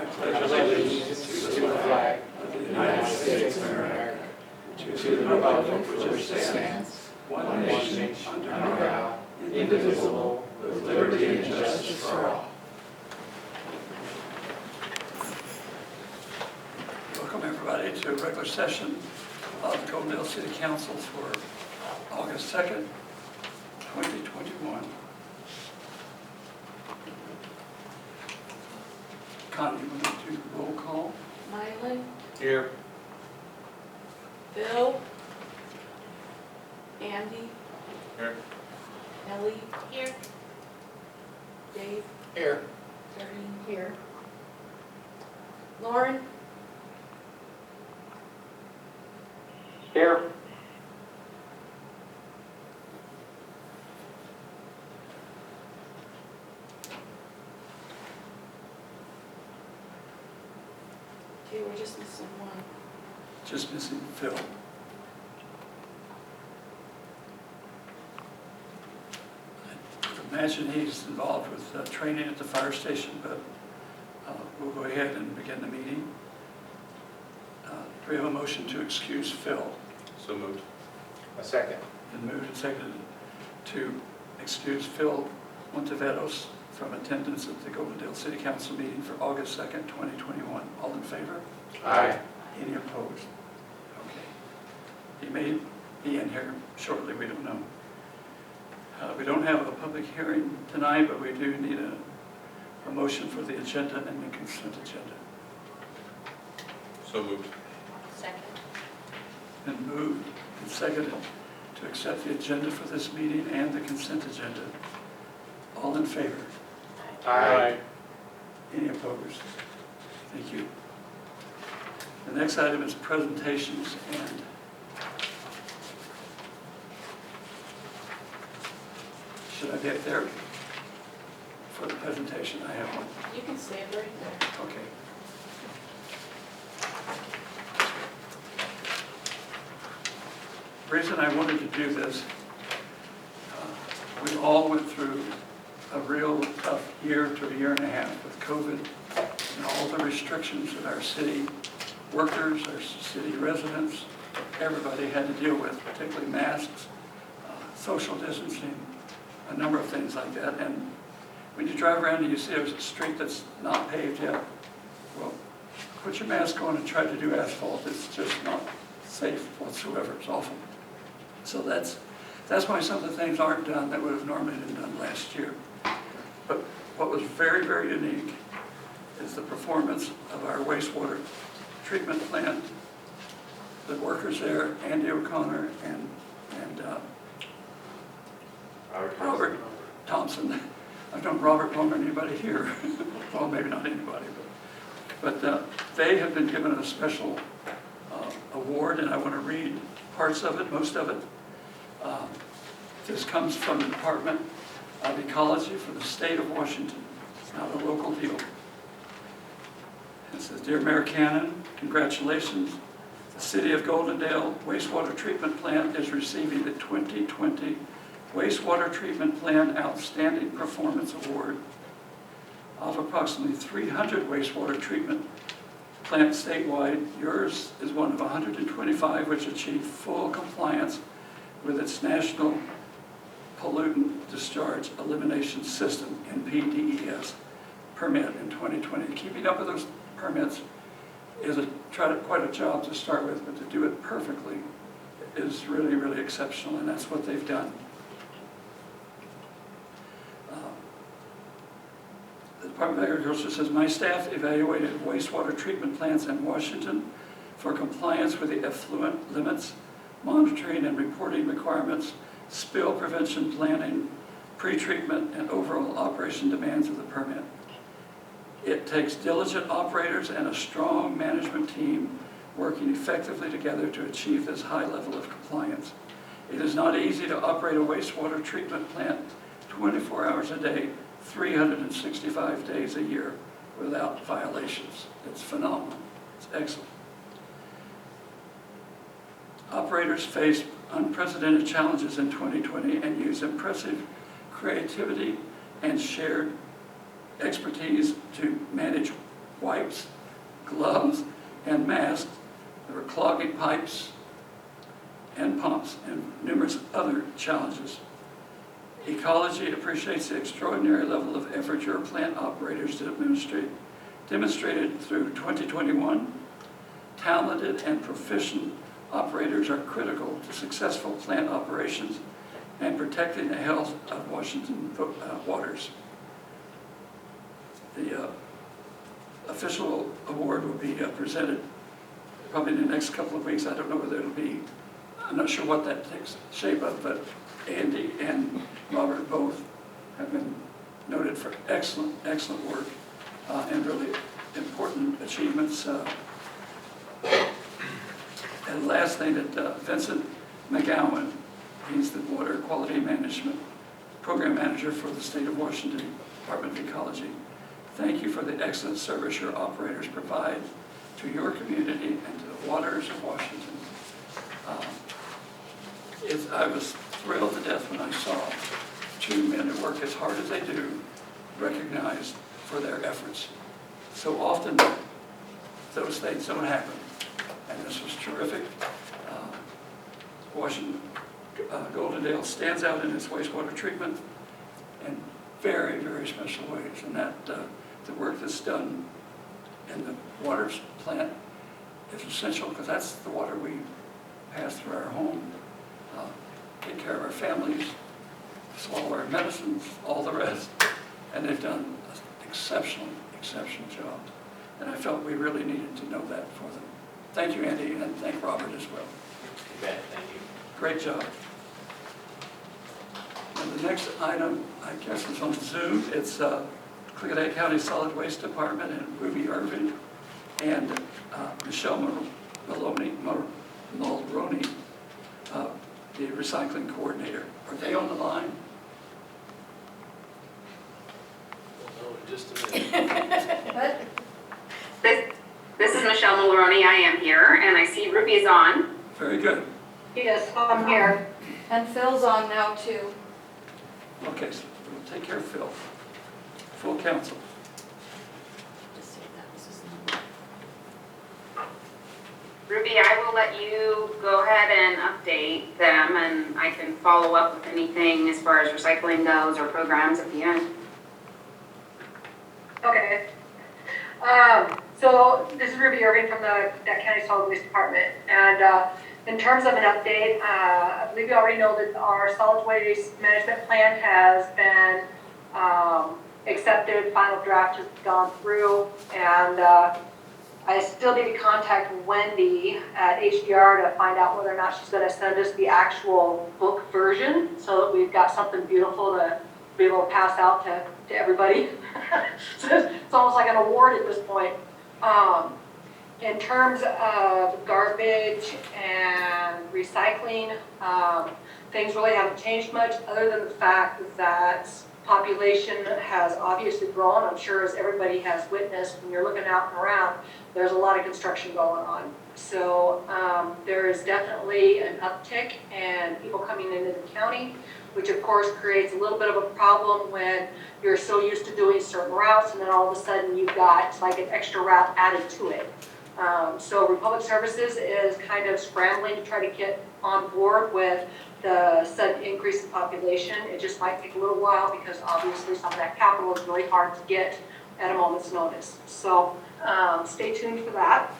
I pledge allegiance to the flag of the United States of America, to the republic for which it stands, one nation, under God, indivisible, with liberty and justice for all. Welcome everybody to a regular session of the Goldendale City Council for August 2nd, 2021. Connie, you want to do roll call? Mylan, Here. Bill, Andy, Here. Ellie. Here. Dave. Here. Darlene here. Lauren. Here. Okay, we're just missing one. Just missing Phil. I imagine he's involved with training at the fire station, but we'll go ahead and begin the meeting. Do we have a motion to excuse Phil? So moved. A second. And moved and seconded to excuse Phil Monteveros from attendance at the Goldendale City Council meeting for August 2nd, 2021. All in favor? Aye. Any opposed? Okay. He may be in here shortly, we don't know. We don't have a public hearing tonight, but we do need a motion for the agenda and the consent agenda. So moved. Second. And moved and seconded to accept the agenda for this meeting and the consent agenda. All in favor? Aye. Any opposed? Thank you. The next item is presentations, and should I be up there for the presentation? I have one. You can stay right there. Okay. The reason I wanted to do this, we all went through a real tough year to a year and a half with COVID and all the restrictions that our city workers, our city residents, everybody had to deal with, particularly masks, social distancing, a number of things like that. And when you drive around and you see there's a street that's not paved yet, well, put your mask on and try to do asphalt. It's just not safe whatsoever. It's awful. So that's why some of the things aren't done that would have normally been done last year. But what was very, very unique is the performance of our wastewater treatment plant, the workers there, Andy O'Connor and Robert Thompson. I've known Robert longer than anybody here. Well, maybe not anybody, but they have been given a special award, and I want to read parts of it, most of it. This comes from the Department of Ecology for the state of Washington. It's not a local deal. It says, Dear Mayor Cannon, congratulations. The City of Goldendale Wastewater Treatment Plant is receiving the 2020 Wastewater Treatment Plant Outstanding Performance Award. Of approximately 300 wastewater treatment plants statewide, yours is one of 125 which achieved full compliance with its National Pollutant Discharge Elimination System, NPDES, permit in 2020. Keeping up with those permits is quite a job to start with, but to do it perfectly is really, really exceptional, and that's what they've done. The Department of Agriculture says, my staff evaluated wastewater treatment plants in Washington for compliance with the effluent limits, monitoring and reporting requirements, spill prevention planning, pre-treatment, and overall operation demands of the permit. It takes diligent operators and a strong management team working effectively together to achieve this high level of compliance. It is not easy to operate a wastewater treatment plant 24 hours a day, 365 days a year without violations. It's phenomenal. It's excellent. Operators faced unprecedented challenges in 2020 and used impressive creativity and shared expertise to manage wipes, gloves, and masks. There were clogging pipes and pumps and numerous other challenges. Ecology appreciates the extraordinary level of effort your plant operators demonstrated through 2021. Talented and proficient operators are critical to successful plant operations and protecting the health of Washington waters. The official award will be presented probably in the next couple of weeks. I don't know whether it'll be, I'm not sure what that takes shape of, but Andy and Robert both have been noted for excellent, excellent work and really important achievements. And last thing, that Vincent McGowan, he's the Water Quality Management Program Manager for the State of Washington Department of Ecology. Thank you for the excellent service your operators provide to your community and to the waters of Washington. I was thrilled to death when I saw two men who work as hard as they do recognized for their efforts. So often those things don't happen, and this was terrific. Washington Goldendale stands out in its wastewater treatment in very, very special ways, and that the work that's done in the water plant is essential because that's the water we pass through our home, take care of our families, swallow our medicines, all the rest, and they've done an exceptional job. And I felt we really needed to know that for them. Thank you, Andy, and thank Robert as well. You bet, thank you. Great job. And the next item, I guess, is on Zoom. It's Clicquot County Solid Waste Department and Ruby Irving and Michelle Mulroney, the recycling coordinator. Are they on the line? We'll know in just a minute. This is Michelle Mulroney. I am here, and I see Ruby is on. Very good. Yes, I'm here. And Phil's on now too. Okay, so we'll take care of Phil. Full council. Just say that was his number. Ruby, I will let you go ahead and update them, and I can follow up with anything as far as recycling goes or programs at the end. Okay. So this is Ruby Irving from the County Solid Waste Department. And in terms of an update, I believe you already know that our solid waste management plan has been accepted. Final draft has gone through. And I still need to contact Wendy at HDR to find out whether or not she's going to send us the actual book version so that we've got something beautiful to be able to pass out to everybody. So it's almost like an award at this point. In terms of garbage and recycling, things really haven't changed much other than the fact that population has obviously grown. I'm sure as everybody has witnessed when you're looking out and around, there's a lot of construction going on. So there is definitely an uptick in people coming into the county, which of course creates a little bit of a problem when you're so used to doing certain routes and then all of a sudden you've got like an extra route added to it. So Republic Services is kind of scrambling to try to get on board with the sudden increase in population. It just might take a little while because obviously some of that capital is really hard to get at a moment's notice. So stay tuned for that.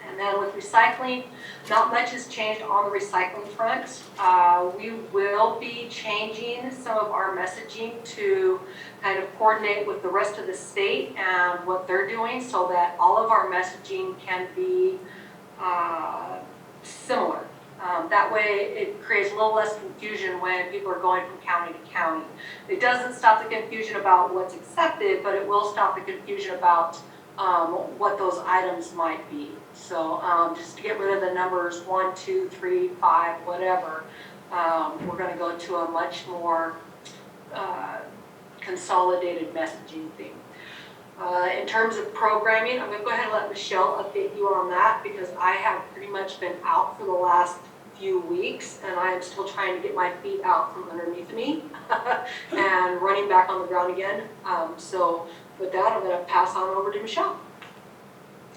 And then with recycling, not much has changed on the recycling front. We will be changing some of our messaging to kind of coordinate with the rest of the state and what they're doing so that all of our messaging can be similar. That way it creates a little less confusion when people are going from county to county. It doesn't stop the confusion about what's accepted, but it will stop the confusion about what those items might be. So just to get rid of the numbers 1, 2, 3, 5, whatever, we're going to go to a much more consolidated messaging thing. In terms of programming, I'm going to go ahead and let Michelle update you on that because I have pretty much been out for the last few weeks and I am still trying to get my feet out from underneath me and running back on the ground again. So with that, I'm going to pass on over to Michelle.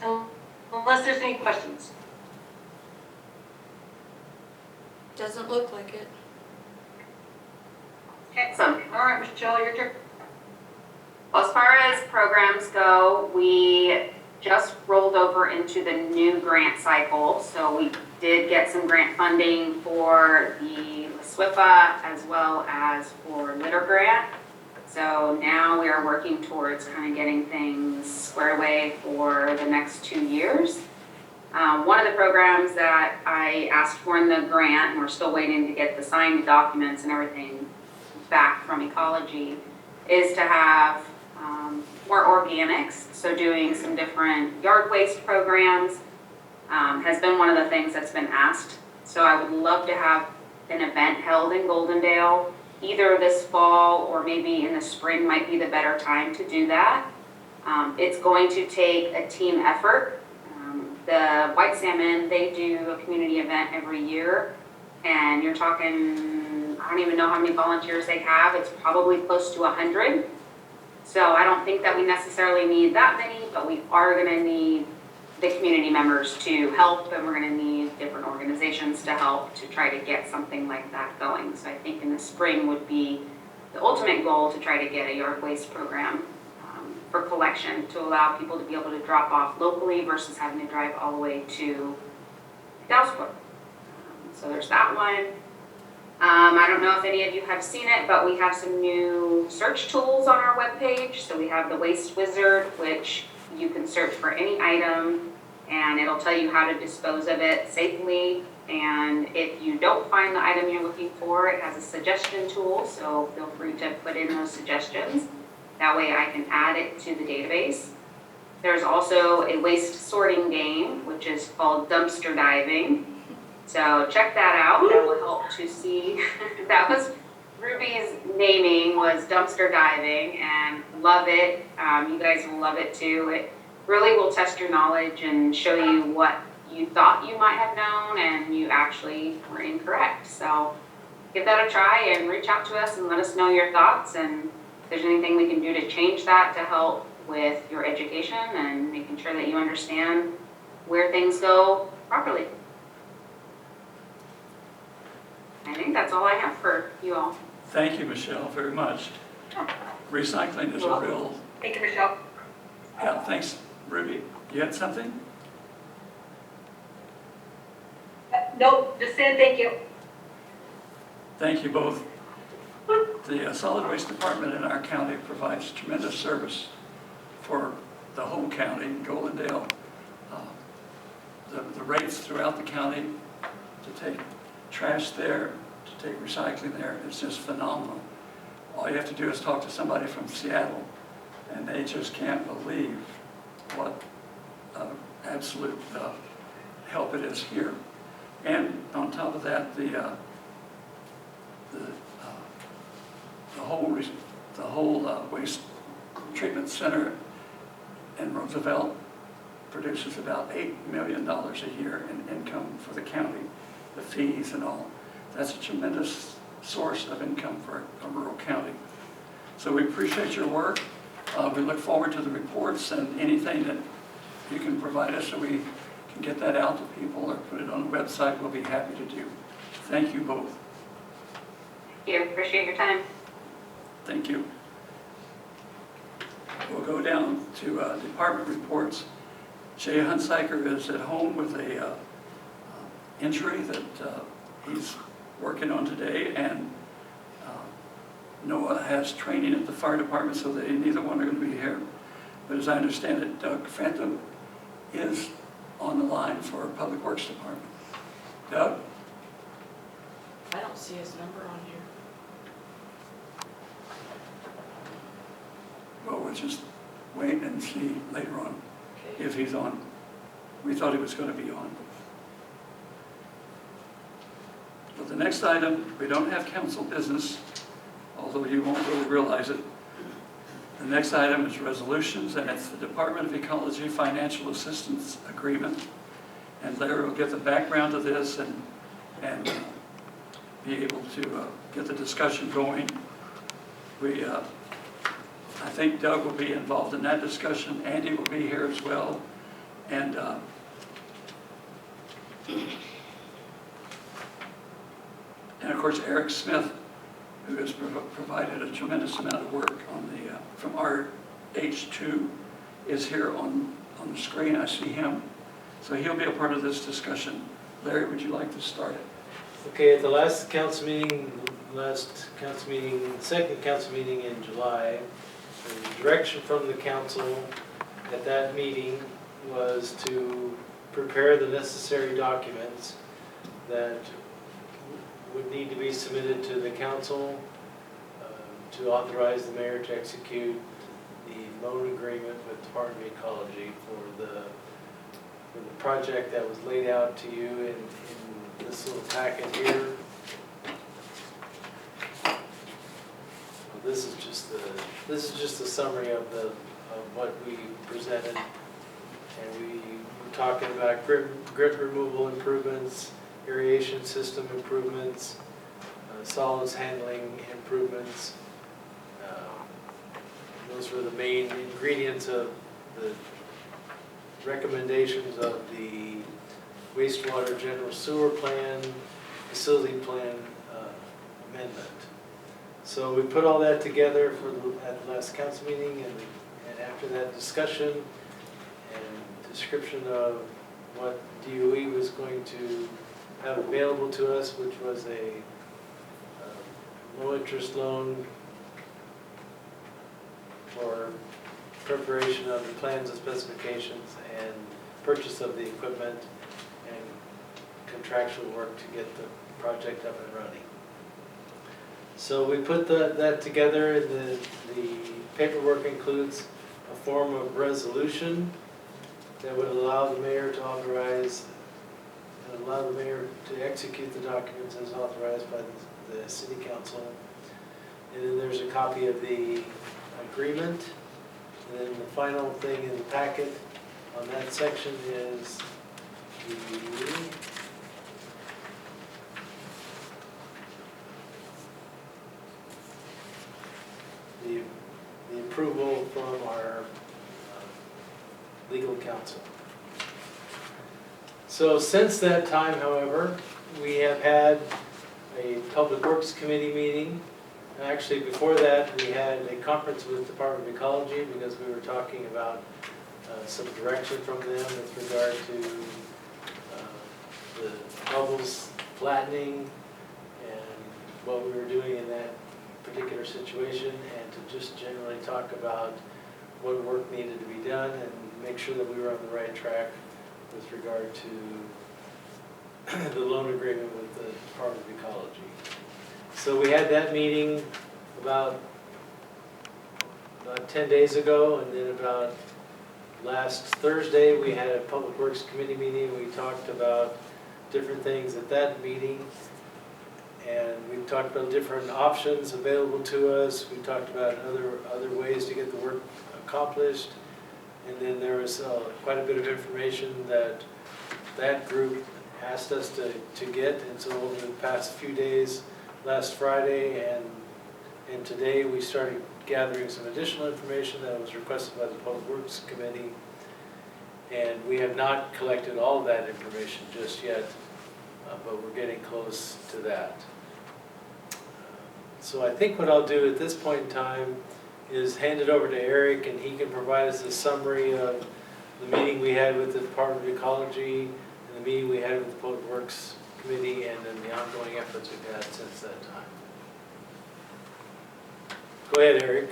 Unless there's any questions. Doesn't look like it. Okay, Awesome. all right, Michelle, your turn. As far as programs go, we just rolled over into the new grant cycle. So we did get some grant funding for the SWIFA as well as for Litter Grant. So now we are working towards kind of getting things squared away for the next 2 years. One of the programs that I asked for in the grant, and we're still waiting to get the signed documents and everything back from Ecology, is to have more organics. So doing some different yard waste programs has been one of the things that's been asked. So I would love to have an event held in Goldendale, either this fall or maybe in the spring might be the better time to do that. It's going to take a team effort. The White Salmon, they do a community event every year, and you're talking, I don't even know how many volunteers they have. It's probably close to 100. So I don't think that we necessarily need that many, but we are gonna need the community members to help, and we're gonna need different organizations to help to try to get something like that going. So I think in the spring would be the ultimate goal, to try to get a yard waste program for collection, to allow people to be able to drop off locally versus having to drive all the way to Dalesport. So there's that one. I don't know if any of you have seen it, but we have some new search tools on our webpage. So we have the Waste Wizard, which you can search for any item and it'll tell you how to dispose of it safely. And if you don't find the item you're looking for, it has a suggestion tool, so feel free to put in those suggestions. That way I can add it to the database. There's also a waste sorting game, which is called dumpster diving. So check that out, that will help to see. That was Ruby's naming, was dumpster diving, and love it. You guys will love it too. It really will test your knowledge and show you what you thought you might have known and you actually were incorrect. So give that a try and reach out to us and let us know your thoughts, and if there's anything we can do to change that to help with your education and making sure that you understand where things go properly. I think that's all I have for you all. Thank you, Michelle, very much. Recycling is a real, Thank you, Michelle. yeah, thanks, Ruby. You had something? Nope, just saying thank you. Thank you both. The solid waste department in our county provides tremendous service for the whole county, Goldendale. The rates throughout the county to take trash there, to take recycling there, it's just phenomenal. All you have to do is talk to somebody from Seattle, and they just can't believe what absolute help it is here. And on top of that, the whole waste treatment center in Roosevelt produces about $8 million a year in income for the county, the fees and all. That's a tremendous source of income for a rural county. So we appreciate your work. We look forward to the reports and anything that you can provide us so we can get that out to people or put it on the website, we'll be happy to do. Thank you both. Thank you, appreciate your time. Thank you. We'll go down to department reports. Jay Hunsiker is at home with a injury that he's working on today, and Noah has training at the fire department, so they neither one are going to be here. But as I understand it, Doug Phantom is on the line for Public Works Department. Doug? I don't see his number on here. Well, we'll just wait and see later on Okay. if he's on. We thought he was going to be on. But the next item, we don't have council business, although you won't really realize it. The next item is resolutions, and it's the Department of Ecology Financial Assistance Agreement. And Larry will get the background of this and be able to get the discussion going. I think Doug will be involved in that discussion. Andy will be here as well. And and of course, Eric Smith, who has provided a tremendous amount of work on the, from RH2, is here on the screen. I see him. So he'll be a part of this discussion. Larry, would you like to start it? Okay, at the last council meeting, second council meeting in July, the direction from the council at that meeting was to prepare the necessary documents that would need to be submitted to the council to authorize the mayor to execute the loan agreement with Department of Ecology for the project that was laid out to you in this little packet here. This is just a summary of what we presented, and we were talking about grit removal improvements, aeration system improvements, solids handling improvements. Those were the main ingredients of the recommendations of the wastewater general sewer plan, facility plan amendment. So we put all that together at the last council meeting, and after that discussion and description of what DOE was going to have available to us, which was a low interest loan for preparation of the plans and specifications and purchase of the equipment and contractual work to get the project up and running. So we put that together, and the paperwork includes a form of resolution that would allow the mayor to authorize and allow the mayor to execute the documents as authorized by the city council. And then there's a copy of the agreement. And then the final thing in the packet on that section is the approval from our legal counsel. So since that time, however, we have had a Public Works Committee meeting. Actually, before that, we had a conference with the Department of Ecology because we were talking about some direction from them with regard to the bubbles flattening and what we were doing in that particular situation, and to just generally talk about what work needed to be done and make sure that we were on the right track with regard to the loan agreement with the Department of Ecology. So we had that meeting about 10 days ago, and then about last Thursday we had a Public Works Committee meeting. We talked about different things at that meeting, and we talked about different options available to us. We talked about other ways to get the work accomplished, and then there was quite a bit of information that group asked us to get, and so over the past few days, last Friday and today, we started gathering some additional information that was requested by the Public Works Committee, and we have not collected all of that information just yet, but we're getting close to that. So I think what I'll do at this point in time is hand it over to Eric, and he can provide us a summary of the meeting we had with the Department of Ecology and the meeting we had with the Public Works Committee, and then the ongoing efforts we've had since that time. Go ahead, Eric.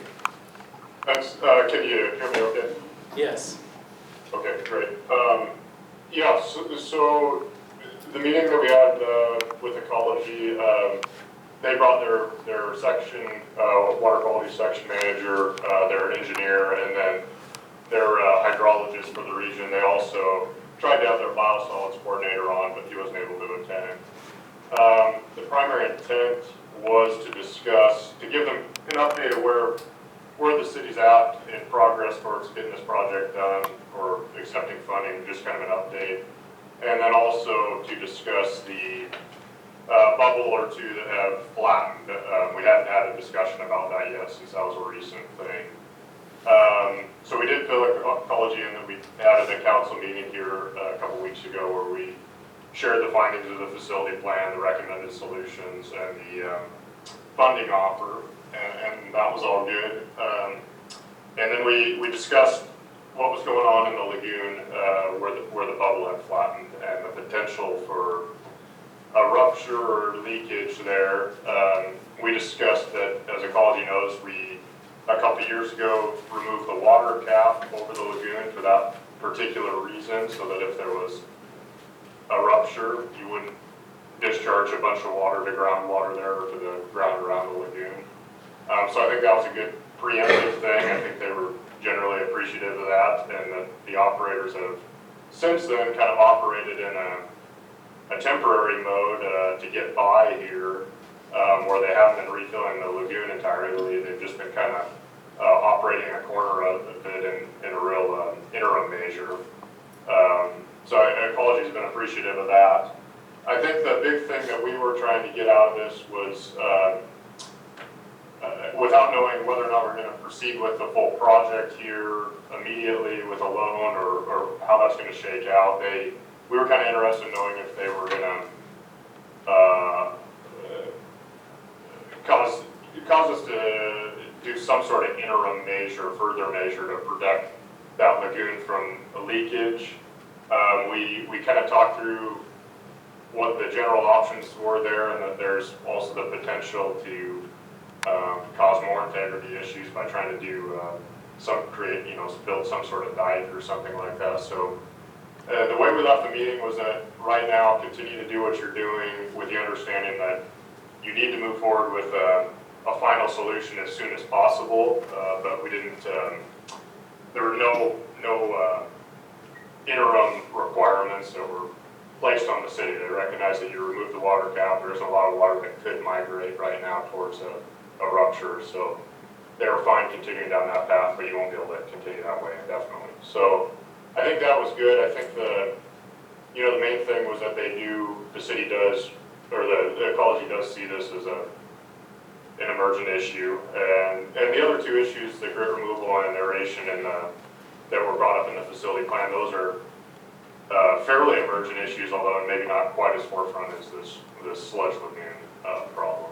Thanks. Can you hear me okay? Yes. Okay, great. Yeah, so the meeting that we had with Ecology, they brought their section, water quality section manager, their engineer, and then their hydrologist for the region. They also tried to have their biosolids coordinator on, but he wasn't able to attend. The primary intent was to give them an update of where the city's at in progress towards getting this project done or accepting funding, just kind of an update. And then also to discuss the bubble or two that have flattened. We hadn't had a discussion about that yet since that was a recent thing. So we did fill ecology in, that we had at a council meeting here a couple weeks ago where we shared the findings of the facility plan, the recommended solutions, and the funding offer, and that was all good. And then we discussed what was going on in the lagoon where the bubble had flattened and the potential for a rupture or leakage there. We discussed that, as ecology knows, we a couple of years ago removed the water cap over the lagoon for that particular reason, so that if there was a rupture, you wouldn't discharge a bunch of water to groundwater there or to the ground around the lagoon. So I think that was a good preemptive thing. I think they were generally appreciative of that, and that the operators have since then kind of operated in a temporary mode to get by here, where they haven't been refilling the lagoon entirely. They've just been kind of operating a corner of it in a real interim measure. So ecology's been appreciative of that. I think the big thing that we were trying to get out of this was, without knowing whether or not we're going to proceed with the full project here immediately with a loan, or how that's going to shake out, we were kind of interested in knowing if they were going to cause us to do some sort of interim measure, further measure to protect that lagoon from a leakage. We kind of talked through what the general options were there, and that there's also the potential to cause more integrity issues by trying to do build some sort of dike or something like that. So the way we left the meeting was that right now, continue to do what you're doing with the understanding that you need to move forward with a final solution as soon as possible, but we didn't, there were no interim requirements that were placed on the city. They recognize that you remove the water cap, there's a lot of water that could migrate right now towards a rupture, so they were fine continuing down that path, but you won't be able to continue that way indefinitely. So I think that was good. I think the main thing was that the city does, or the ecology does see this as an emergent issue, and the other two issues, the grit removal and aeration, and that were brought up in the facility plan, those are fairly emergent issues, although maybe not quite as forefront as this sludge lagoon problem.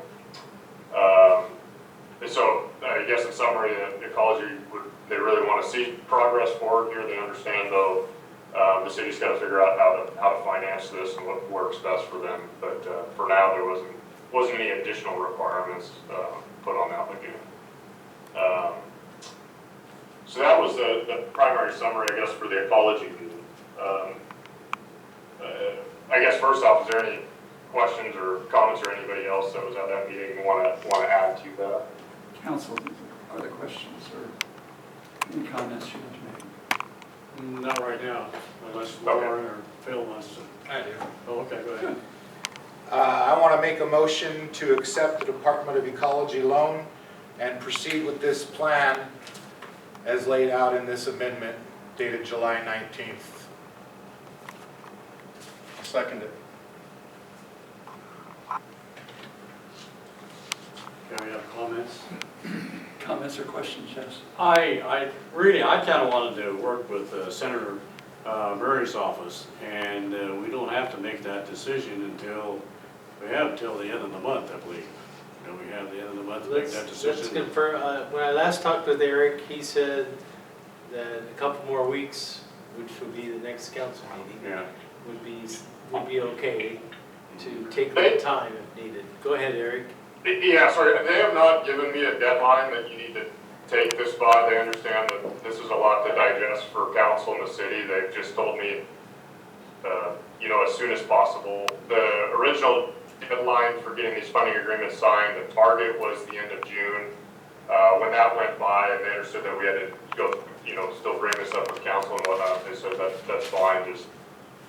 So I guess in summary, the ecology they really want to see progress forward here. They understand, though, the city's got to figure out how to finance this and what works best for them. But for now, there wasn't any additional requirements put on that lagoon. So that was the primary summary, I guess, for the ecology meeting. I guess first off, is there any questions or comments, or anybody else that was at that meeting want to add to that? Council, are there questions or any comments you want to make? Not right now, unless Lauren or Phil wants to. I do. Oh, okay, go ahead. I want to make a motion to accept the Department of Ecology loan and proceed with this plan as laid out in this amendment dated July 19th. Second it. Okay, we have comments? Comments or questions, yes? I kind of wanted to work with Senator Murray's office, and we don't have to make that decision until, we have until the end of the month, I believe. We have the end of the month to make that Let's decision. confirm, when I last talked with Eric, he said that a couple more weeks, which would be the next council meeting, Yeah. would be okay to take that time if needed. Go ahead, Eric. Yeah, sorry, they have not given me a deadline that you need to take this by. They understand that this is a lot to digest for council in the city. They've just told me, as soon as possible. The original deadline for getting these funding agreements signed, the target was the end of June. When that went by and they understood that we had to go, still bring this up with council and whatnot, they said that's fine, just,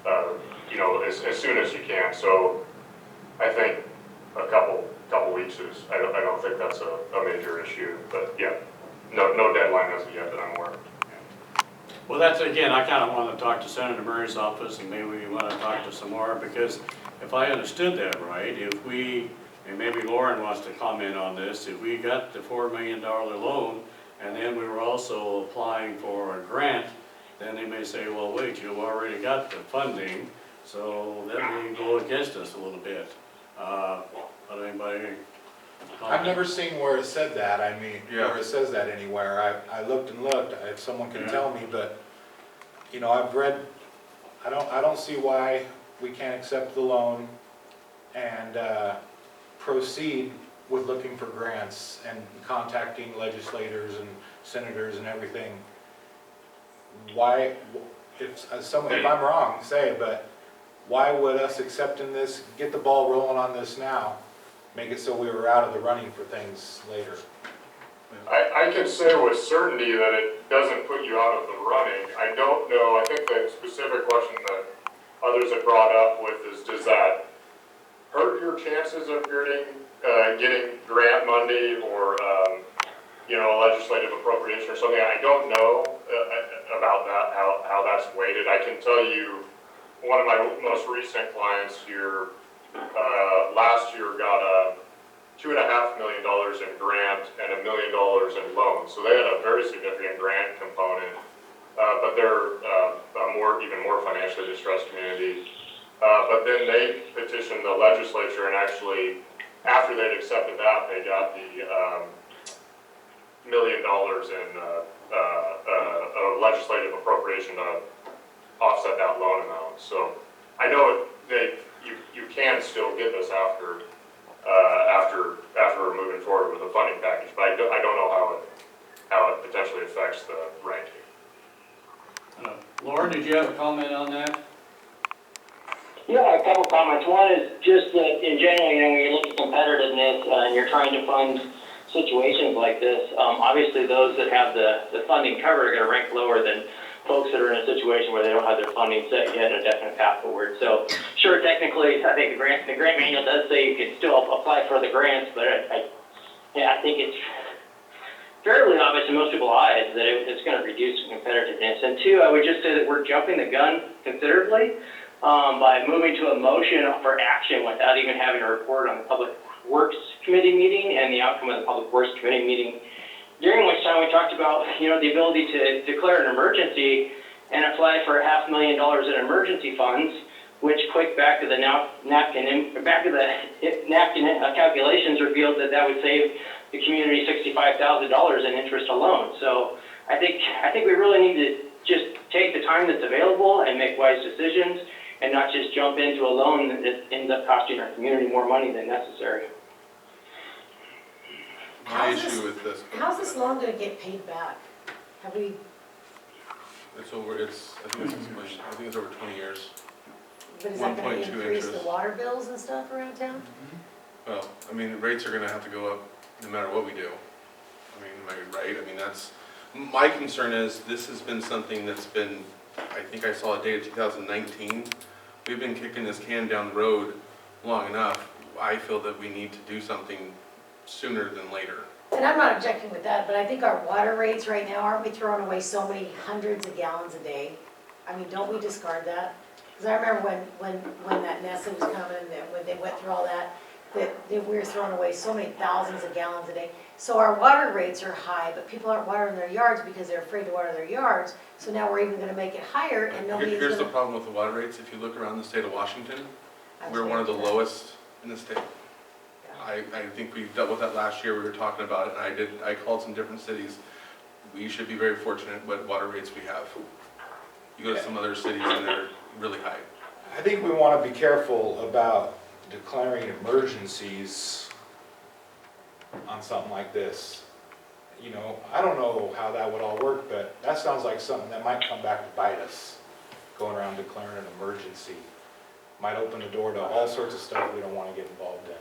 as soon as you can. So I think a couple weeks is, I don't think that's a major issue, but yeah, no deadline as of yet that I'm aware of. Well, that's, again, I kind of want to talk to Senator Murray's office, and maybe we want to talk to some more, because if I understood that right, if we, and maybe Lauren wants to comment on this, if we got the $4 million loan, and then we were also applying for a grant, then they may say, well, wait, you've already got the funding, so that may go against us a little bit. But anybody? I've never seen where it said that, I mean, Yeah. where it says that anywhere. I looked and looked, if someone can Yeah. tell me, but, you know, I've read, I don't see why we can't accept the loan and proceed with looking for grants and contacting legislators and senators and everything. Why, if I'm wrong, say it, but why would us accepting this, get the ball rolling on this now, make it so we were out of the running for things later? I can say with certainty that it doesn't put you out of the running. I don't know, I think the specific question that others have brought up with is, does that hurt your chances of getting grant money or, you know, a legislative appropriation or something? I don't know about that, how that's weighted. I can tell you, one of my most recent clients here, last year got $2.5 million in grant and $1 million in loan. So they had a very significant grant component, but they're even more financially distressed community. But then they petitioned the legislature, and actually, after they'd accepted that, they got the $1 million in a legislative appropriation to offset that loan amount. So I know you can still get this after we're moving forward with the funding package, but I don't know how it potentially affects the ranking. Lauren, did you have a comment on that? Yeah, a couple comments. One is just that in general, you know, when you look at competitiveness and you're trying to fund situations like this, obviously those that have the funding covered are going to rank lower than folks that are in a situation where they don't have their funding set yet and a definite path forward. So sure, technically, I think the grant manual does say you can still apply for the grants, but I think it's fairly obvious in most people's eyes that it's going to reduce competitiveness. And two, I would just say that we're jumping the gun considerably by moving to a motion for action without even having a report on the Public Works Committee meeting and the outcome of the Public Works Committee meeting, during which time we talked about, you know, the ability to declare an emergency and apply for $500,000 in emergency funds, which quick back to the napkin calculations revealed that would save the community $65,000 in interest alone. So I think we really need to just take the time that's available and make wise decisions and not just jump into a loan that ends up costing our community more money than necessary. My issue with this. How's this loan gonna get paid back? Have we, I think it's over 20 years. but is that gonna 1.2 increase the interest. water bills and stuff around town? Well, I mean, the rates are gonna have to go up no matter what we do. I mean, am I right? I mean, my concern is this has been something that's been, I think I saw a date of 2019. We've been kicking this can down the road long enough. I feel that we need to do something sooner than later. And I'm not objecting with that, but I think our water rates right now, aren't we throwing away so many hundreds of gallons a day? I mean, don't we discard that? Because I remember when that Nessa was coming, and when they went through all that we were throwing away so many thousands of gallons a day. So our water rates are high, but people aren't watering their yards because they're afraid to water their yards. So now we're even gonna make it higher and nobody's Here's the gonna. problem with the water rates. If you look around the state of Washington, we're one of the lowest in the state. I think we dealt with that last year. We were talking about it, and I called some different cities. We should be very fortunate what water rates we have. You go to some other cities and they're really high. I think we want to be careful about declaring emergencies on something like this. You know, I don't know how that would all work, but that sounds like something that might come back to bite us, going around declaring an emergency. Might open the door to all sorts of stuff we don't want to get involved in.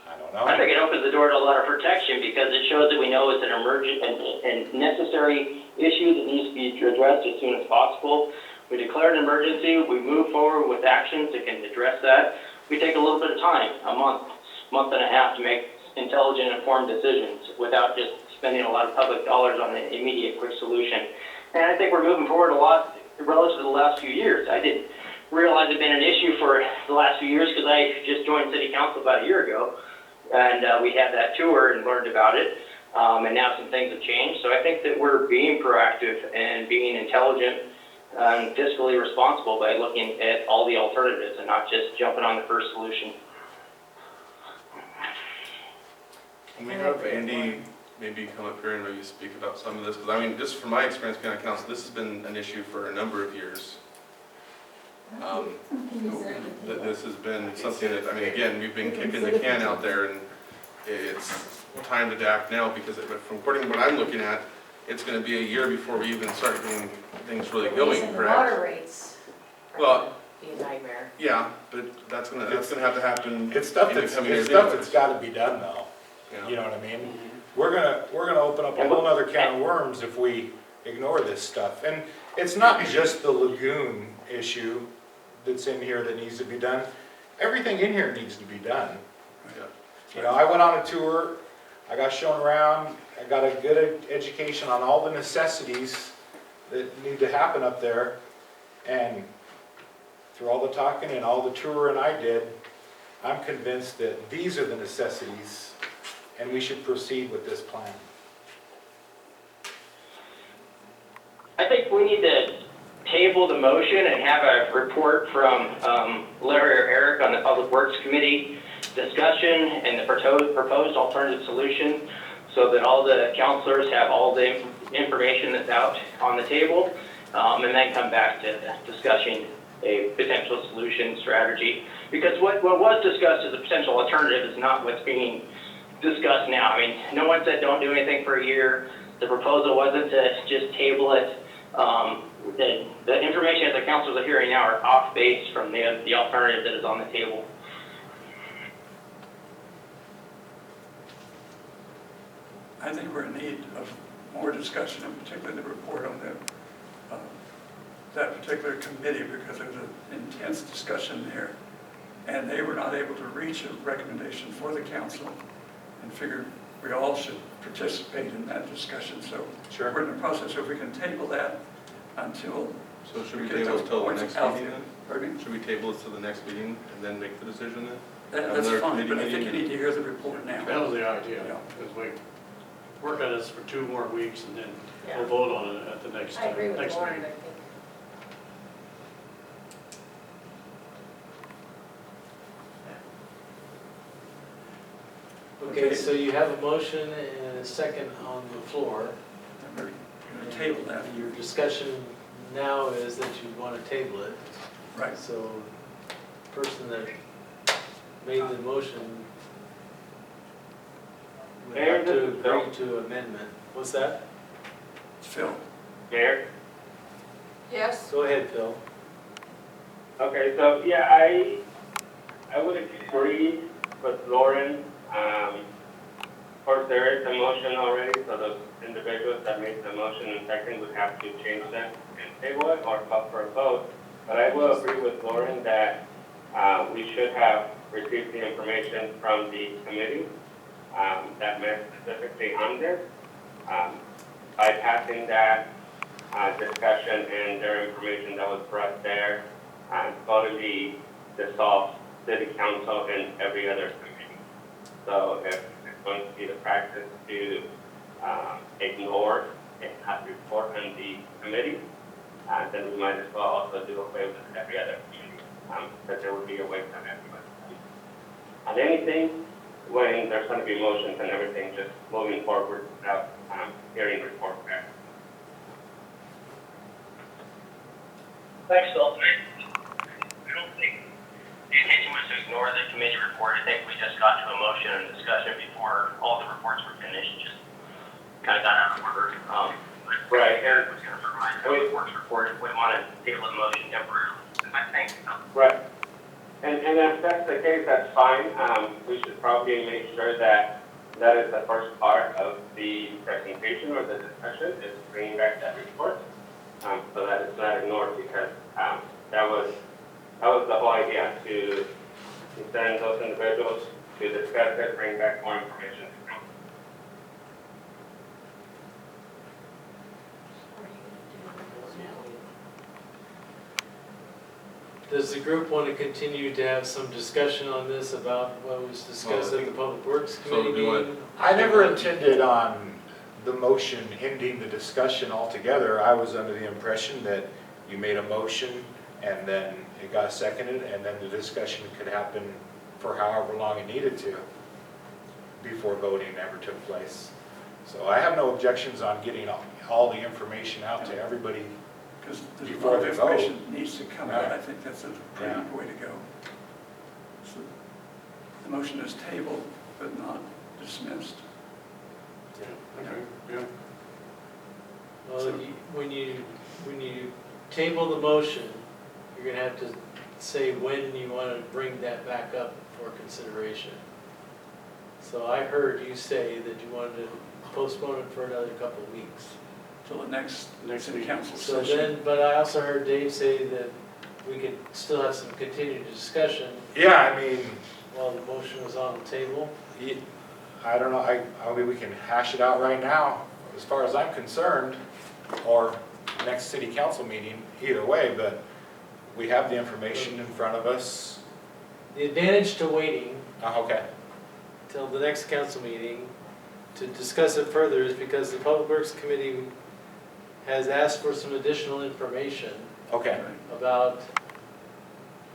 I don't know. I think it opens the door to a lot of protection because it shows that we know it's an emergent and necessary issue that needs to be addressed as soon as possible. We declare an emergency, we move forward with actions that can address that. We take a little bit of time, a month and a half, to make intelligent, informed decisions without just spending a lot of public dollars on an immediate, quick solution. And I think we're moving forward a lot relative to the last few years. I didn't realize it had been an issue for the last few years because I just joined city council about a year ago. And we had that tour and learned about it. And now some things have changed. So I think that we're being proactive and being intelligent and fiscally responsible by looking at all the alternatives and not just jumping on the first solution. Can we have Andy maybe come up here and maybe speak about some of this? Because I mean, just from my experience being on council, this has been an issue for a number of years. This has been something that, I mean, again, we've been kicking the can out there, and it's time to act now, because from according to what I'm looking at, it's going to be a year before we even start getting things really going, Raising the correct? water rates are Well, gonna be a nightmare. yeah, but that's gonna have to happen. It's stuff in the that's, coming it's years stuff anyways. that's gotta be done though. Yeah. You know what I mean? We're gonna open up a whole nother can of worms if we ignore this stuff. And it's not just the lagoon issue that's in here that needs to be done. Everything in here needs to be done. Yeah. You know, I went on a tour, I got shown around, I got a good education on all the necessities that need to happen up there. And through all the talking and all the touring I did, I'm convinced that these are the necessities and we should proceed with this plan. I think we need to table the motion and have a report from Larry or Eric on the Public Works Committee discussion and the proposed alternative solution, so that all the counselors have all the information that's out on the table, and then come back to discussing a potential solution strategy. Because what was discussed as a potential alternative is not what's being discussed now. I mean, no one said don't do anything for a year. The proposal wasn't to just table it. The information that the councilors are hearing now are off base from the alternative that is on the table. I think we're in need of more discussion, and particularly the report on that particular committee, because there was an intense discussion there, and they were not able to reach a recommendation for the council, and figured we all should participate in that discussion. So Sure. we're in the process, so if we can table that until So should we get table those it till the points next out meeting there. then? Pardon me? Should we table it till the next meeting and then make the decision then? That's Another fine, committee but I think you meeting? need to hear the report now. That was the idea, Yeah. because we work on this for 2 more weeks, and then Yeah. we'll vote on it at the next I agree with next Lauren, I meeting. think. Okay, so you have a motion and a second on the floor. And we're going to table that. Your discussion now is that you want to table it. Right. So, the person that made the motion would have to agree to amendment. What's that? Phil? Yes? Go ahead, Phil. Okay, so yeah, I would agree with Lauren. Of course, there is a motion already, so the individuals that made the motion and second would have to change that and table it or call for a vote. But I will agree with Lauren that we should have received the information from the committee that met specifically on this. Bypassing that discussion and their information that was brought there, totally dissolve city council and every other committee. So if it's going to be the practice to ignore and not report on the committee, then we might as well also do away with every other committee, because there would be a waste of everybody. On anything, when there's going to be motions and everything, just moving forward without hearing report back. Thanks, Phil. I don't think the intention was to ignore the committee report. I think we just got to a motion and discussion before all the reports were finished, just kind of got out of order. Right. Eric was going to provide the reports report if we want to table the motion temporarily. I think so. Right. And if that's the case, that's fine. We should probably make sure that that is the first part of the presentation or the discussion, is bringing back that report, so that it's not ignored, because that was the whole idea, to send those individuals to discuss it, bring back more information to council. Does the group want to continue to have some discussion on this about what was discussed at the Public Works So Committee do you want- meeting? I never intended on the motion ending the discussion altogether. I was under the impression that you made a motion and then it got seconded and then the discussion could happen for however long it needed to before voting ever took place. So I have no objections on getting all the information out to everybody. Because there's a Before lot of they vote. information needs to come out. Right. I think that's a prudent way to go. So the motion is tabled, but not dismissed. Yeah, okay, yeah. Well, when you table the motion, you're gonna have to say when you want to bring that back up for consideration. So I heard you say that you wanted to postpone it for another couple of weeks. Till the next city meeting. council So session. then, but I also heard Dave say that we could still have some continued discussion Yeah, I mean, while the motion was on the table. I don't know, I mean, we can hash it out right now, as far as I'm concerned, or next city council meeting, either way, but we have the information in front of us. The advantage to waiting Okay, till the next council meeting to discuss it further is because the Public Works Committee has asked for some additional information okay, about,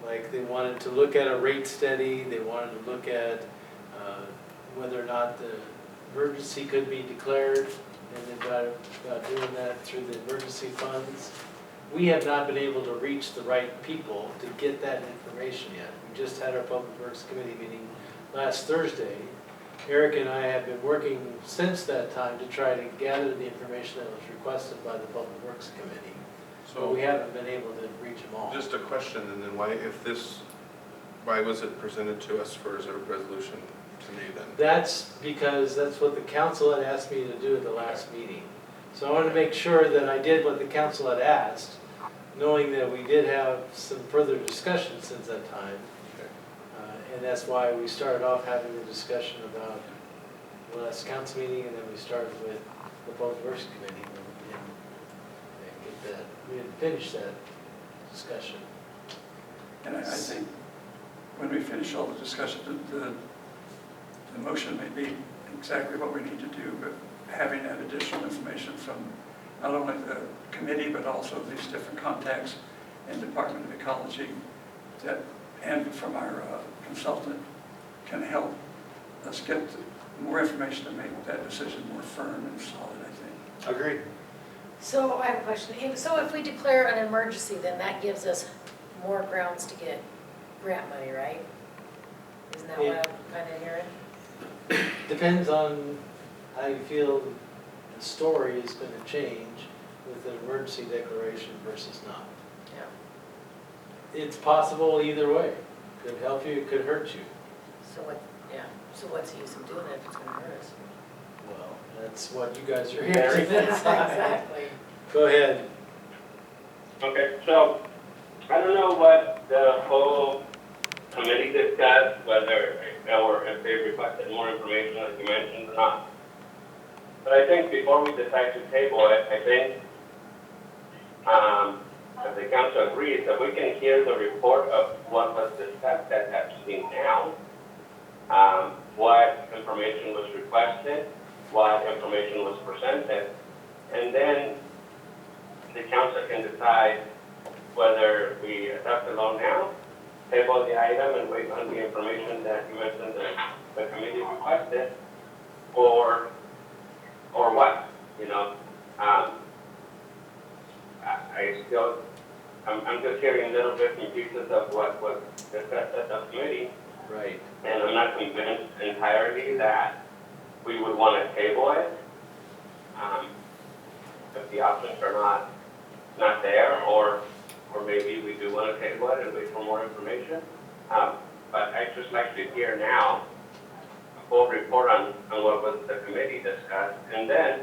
like, they wanted to look at a rate study, they wanted to look at whether or not the emergency could be declared, and they've got about doing that through the emergency funds. We have not been able to reach the right people to get that information yet. We just had our Public Works Committee meeting last Thursday. Eric and I have been working since that time to try to gather the information that was requested by the Public Works Committee. But we So, haven't been able to reach them all. just a question, and then why was it presented to us for as a resolution to me then? That's because that's what the council had asked me to do at the last meeting. So I wanted to make sure that I did what the council had asked, knowing that we did have some further discussion since that time. And that's why we started off having the discussion about the last council meeting, and then we started with the Public Works Committee. And we had finished that discussion. And I think when we finish all the discussion, the motion may be exactly what we need to do, but having that additional information from not only the committee, but also these different contacts and Department of Ecology, and from our consultant, can help us get more information to make that decision more firm and solid, I think. agreed. So I have a question. So if we declare an emergency, then that gives us more grounds to get grant money, right? Isn't that what I'm kind of hearing? Depends on how you feel the story is going to change with an emergency declaration versus not. Yeah. It's possible either way. Could help you, it could hurt you. So what's the use of doing it if it's gonna hurt us? Well, that's what you guys are here to decide. Exactly. Go ahead. Okay, so I don't know what the whole committee discussed, whether, or if they requested more information, as you mentioned, or not. But I think before we decide to table it, I think, if the council agrees, that we can hear the report of what was discussed at that meeting now, what information was requested, what information was presented, and then the council can decide whether we adopt the law now, table the item and wait on the information that you mentioned that the committee requested, or what, you know. I'm just hearing little bits and pieces of what was discussed at the committee, Right. and I'm not convinced entirely that we would want to table it. If the options are not there, or maybe we do want to table it and wait for more information. But I'd just like to hear now a full report on what was the committee discussed, and then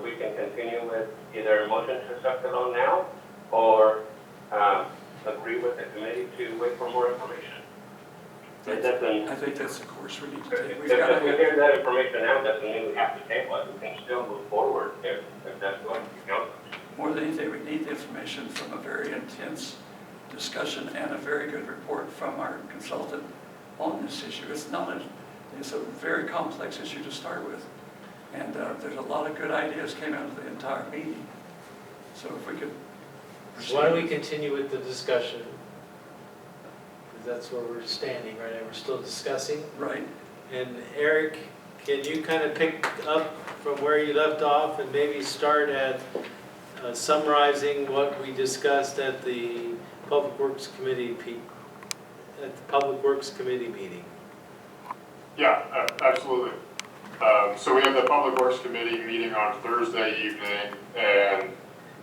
we can continue with either a motion to accept the loan now, or agree with the committee to wait for more information. It doesn't, I think that's the course we need to take. if We've got if we to hear that information now, doesn't mean we have to table it. We can still move forward if that's going to be council. more than anything, we need the information from a very intense discussion and a very good report from our consultant on this issue. It's a very complex issue to start with. And there's a lot of good ideas came out of the entire meeting. So if we could So why don't we continue with the discussion? Because that's where we're standing right now. We're still discussing. Right. And Eric, can you kind of pick up from where you left off and maybe start at summarizing what we discussed at the Public Works Committee meeting? Yeah, absolutely. So we had the Public Works Committee meeting on Thursday evening, and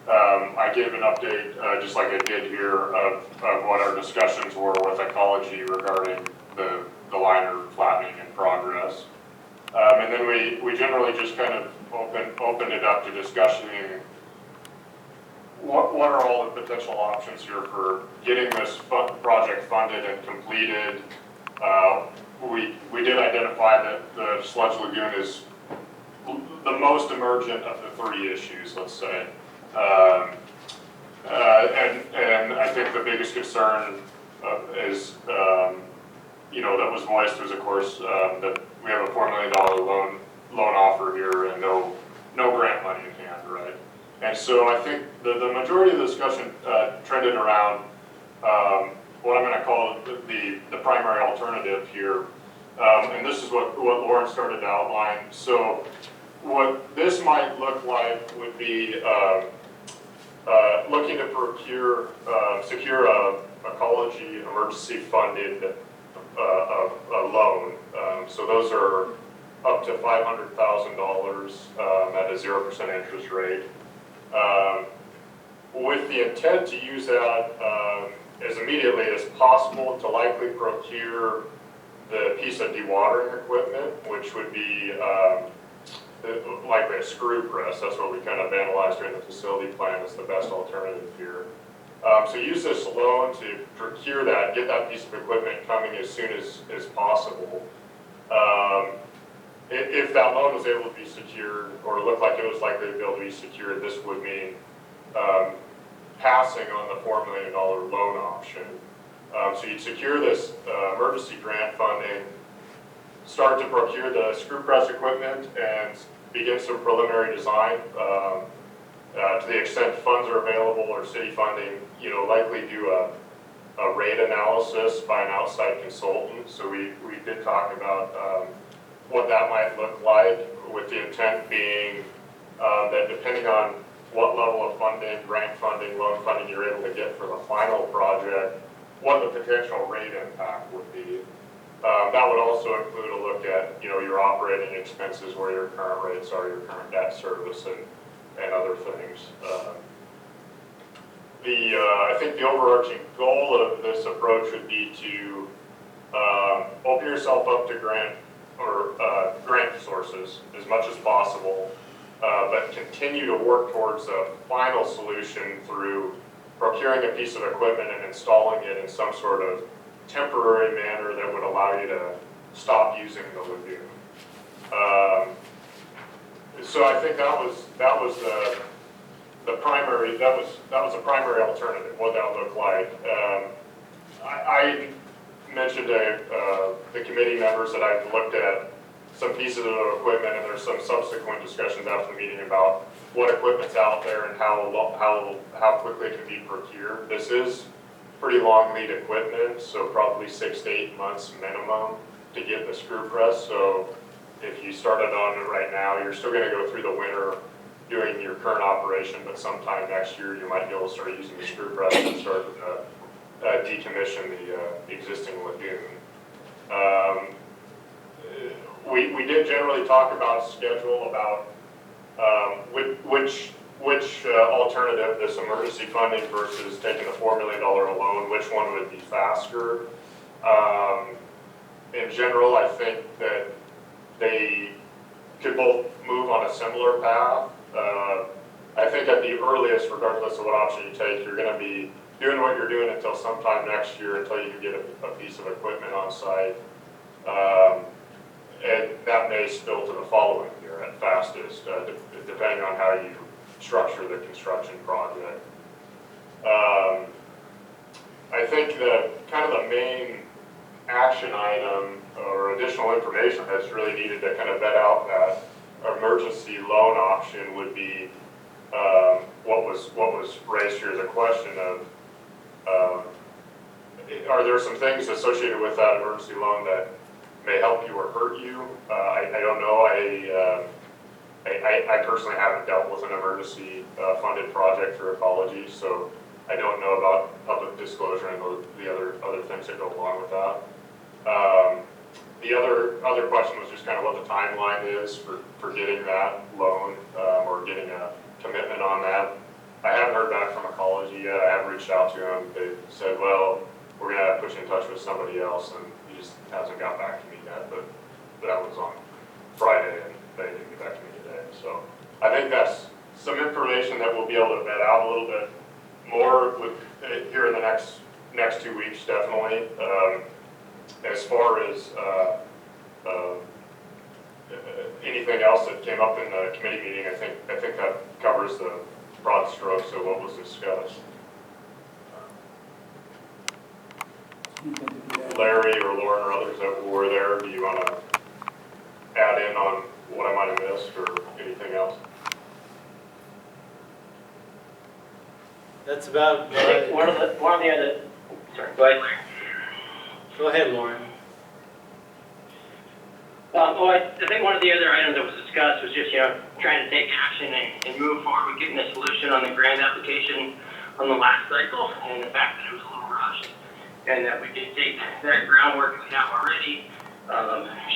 I gave an update, just like I did here, of what our discussions were with ecology regarding the liner flattening in progress. And then we generally just kind of opened it up to discussion. What are all the potential options here for getting this project funded and completed? We did identify that the sludge lagoon is the most emergent of the three issues, let's say. And I think the biggest concern is, that was voiced was, of course, that we have a $4 million loan offer here and no grant money in hand, right? And so I think the majority of the discussion trended around what I'm going to call the primary alternative here. And this is what Lauren started to outline. So what this might look like would be looking to secure a ecology emergency funded loan. So those are up to $500,000 at a 0% interest rate. With the intent to use that as immediately as possible to likely procure the piece of dewatering equipment, which would be likely a screw press. That's what we kind of analyzed during the facility plan as the best alternative here. So use this loan to procure that, get that piece of equipment coming as soon as possible. If that loan was able to be secured, or looked like it was likely to be able to be secured, this would mean passing on the $4 million loan option. So you'd secure this emergency grant funding, start to procure the screw press equipment, and begin some preliminary design. To the extent funds are available or city funding, likely do a rate analysis by an outside consultant. So we did talk about what that might look like, with the intent being that depending on what level of funding, grant funding, loan funding you're able to get for the final project, what the potential rate impact would be. That would also include a look at, your operating expenses, where your current rates are, your current debt service, and other things. I think the overarching goal of this approach would be to open yourself up to grant sources as much as possible, but continue to work towards a final solution through procuring a piece of equipment and installing it in some sort of temporary manner that would allow you to stop using the lagoon. So I think that was a primary alternative, what that looked like. I mentioned to the committee members that I've looked at some pieces of equipment, and there's some subsequent discussions after the meeting about what equipment's out there and how quickly it can be procured. This is pretty long lead equipment, so probably 6 to 8 months minimum to get the screw press. So if you started on it right now, you're still going to go through the winter doing your current operation, but sometime next year you might be able to start using the screw press and start decommission the existing lagoon. We did generally talk about schedule, about which alternative, this emergency funding versus taking a $4 million loan, which one would be faster. In general, I think that they could both move on a similar path. I think at the earliest, regardless of what option you take, you're going to be doing what you're doing until sometime next year, until you can get a piece of equipment on site. And that may spill to the following year at fastest, depending on how you structure the construction project. action item or additional information that's really needed to kind of vet out that emergency loan option would be what was raised here as a question of, are there some things associated with that emergency loan that may help you or hurt you? I don't know. I personally haven't dealt with an emergency funded project for ecology, so I don't know about public disclosure and the other things that go along with that. The other question was just kind of what the timeline is for getting that loan or getting a commitment on that. I haven't heard back from ecology yet. I haven't reached out to them. They said, well, we're gonna have to put you in touch with somebody else, and he just hasn't got back to me yet. But that was on Friday, and they didn't get back to me today. So I think that's some information that we'll be able to vet out a little bit more with here in the next 2 weeks, definitely. As far as anything else that came up in the committee meeting, I think that covers the broad strokes of what was discussed. Larry or Lauren or others that were there, do you want to add in on what I might have missed or anything else? That's about, I think one of the other, sorry, go ahead, Larry. go ahead, Lauren. I think one of the other items that was discussed was just, trying to take action and move forward with getting a solution on the grant application on the last cycle, and the fact that it was a little rushed, and that we did take that groundwork we have already,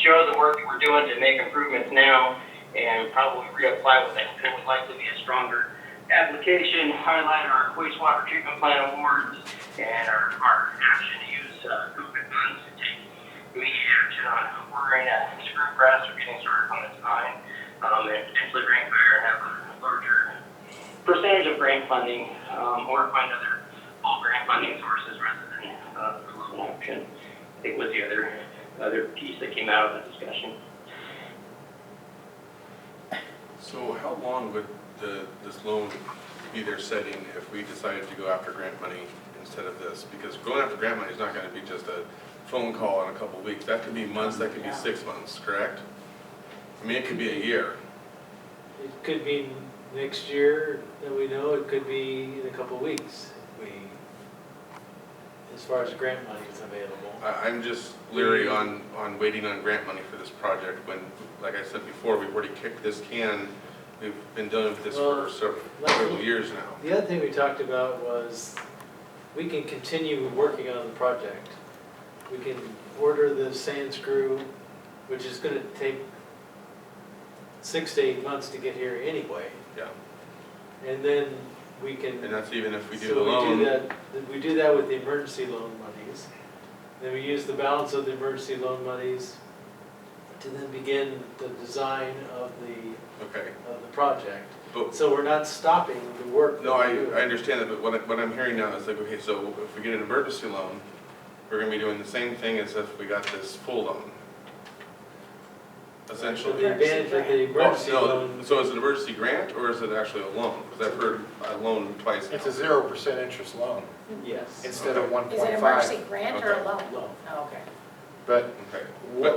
show the work that we're doing to make improvements now, and probably reapply what would likely be a stronger application, highlight our wastewater treatment plant awards, and our action to use COVID funds to take immediate action on ordering a screw press or getting started on the design, and potentially rank higher and have a larger percentage of grant funding, or find other full grant funding sources rather than the loan option. I think was the other piece that came out of the discussion. So how long would this loan be their setting if we decided to go after grant money instead of this? Because going after grant money is not going to be just a phone call in a couple of weeks. That could be months, that could be 6 months, correct? I mean, it could be a year. It could be next year that we know, it could be in a couple of weeks. As far as grant money is available. I'm just leery on waiting on grant money for this project when, like I said before, we've already kicked this can. We've been dealing with this for several years now. The other thing we talked about was we can continue working on the project. We can order the sand screw, which is going to take 6 to 8 months to get here anyway. Yeah. And then we can. And that's even if we do so the loan. we do that with the emergency loan monies. Then we use the balance of the emergency loan monies to then begin the design of the project. But, so we're not stopping the work. No, I understand that, but what I'm hearing now is like, okay, so if we get an emergency loan, we're going to be doing the same thing as if we got this full loan. Essentially. The advantage of the emergency loan. So is it an emergency grant or is it actually a loan? Because I've heard a loan twice now. It's a 0% interest loan Yes. instead of 1.5. Is it an emergency grant or a loan? Loan. Oh, okay. But Okay.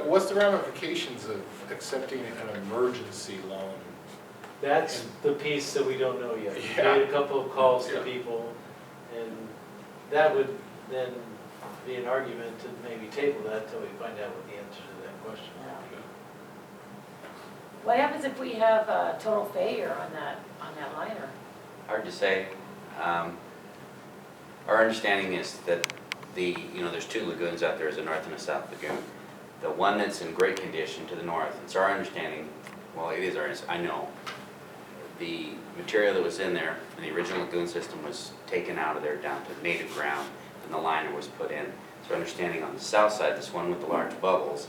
what's the ramifications of accepting an emergency loan? That's the piece that we don't know yet. We Yeah. made a couple of calls to Yeah. people, and that would then be an argument to maybe table that until we find out what the answer to that question is. What happens if we have a total failure on that liner? Hard to say. Our understanding is that there's two lagoons out there, there's a north and a south lagoon. The one that's in great condition to the north, it's our understanding, well, it is ours, I know, the material that was in there in the original lagoon system was taken out of there down to native ground, and the liner was put in. So understanding on the south side, this one with the large bubbles,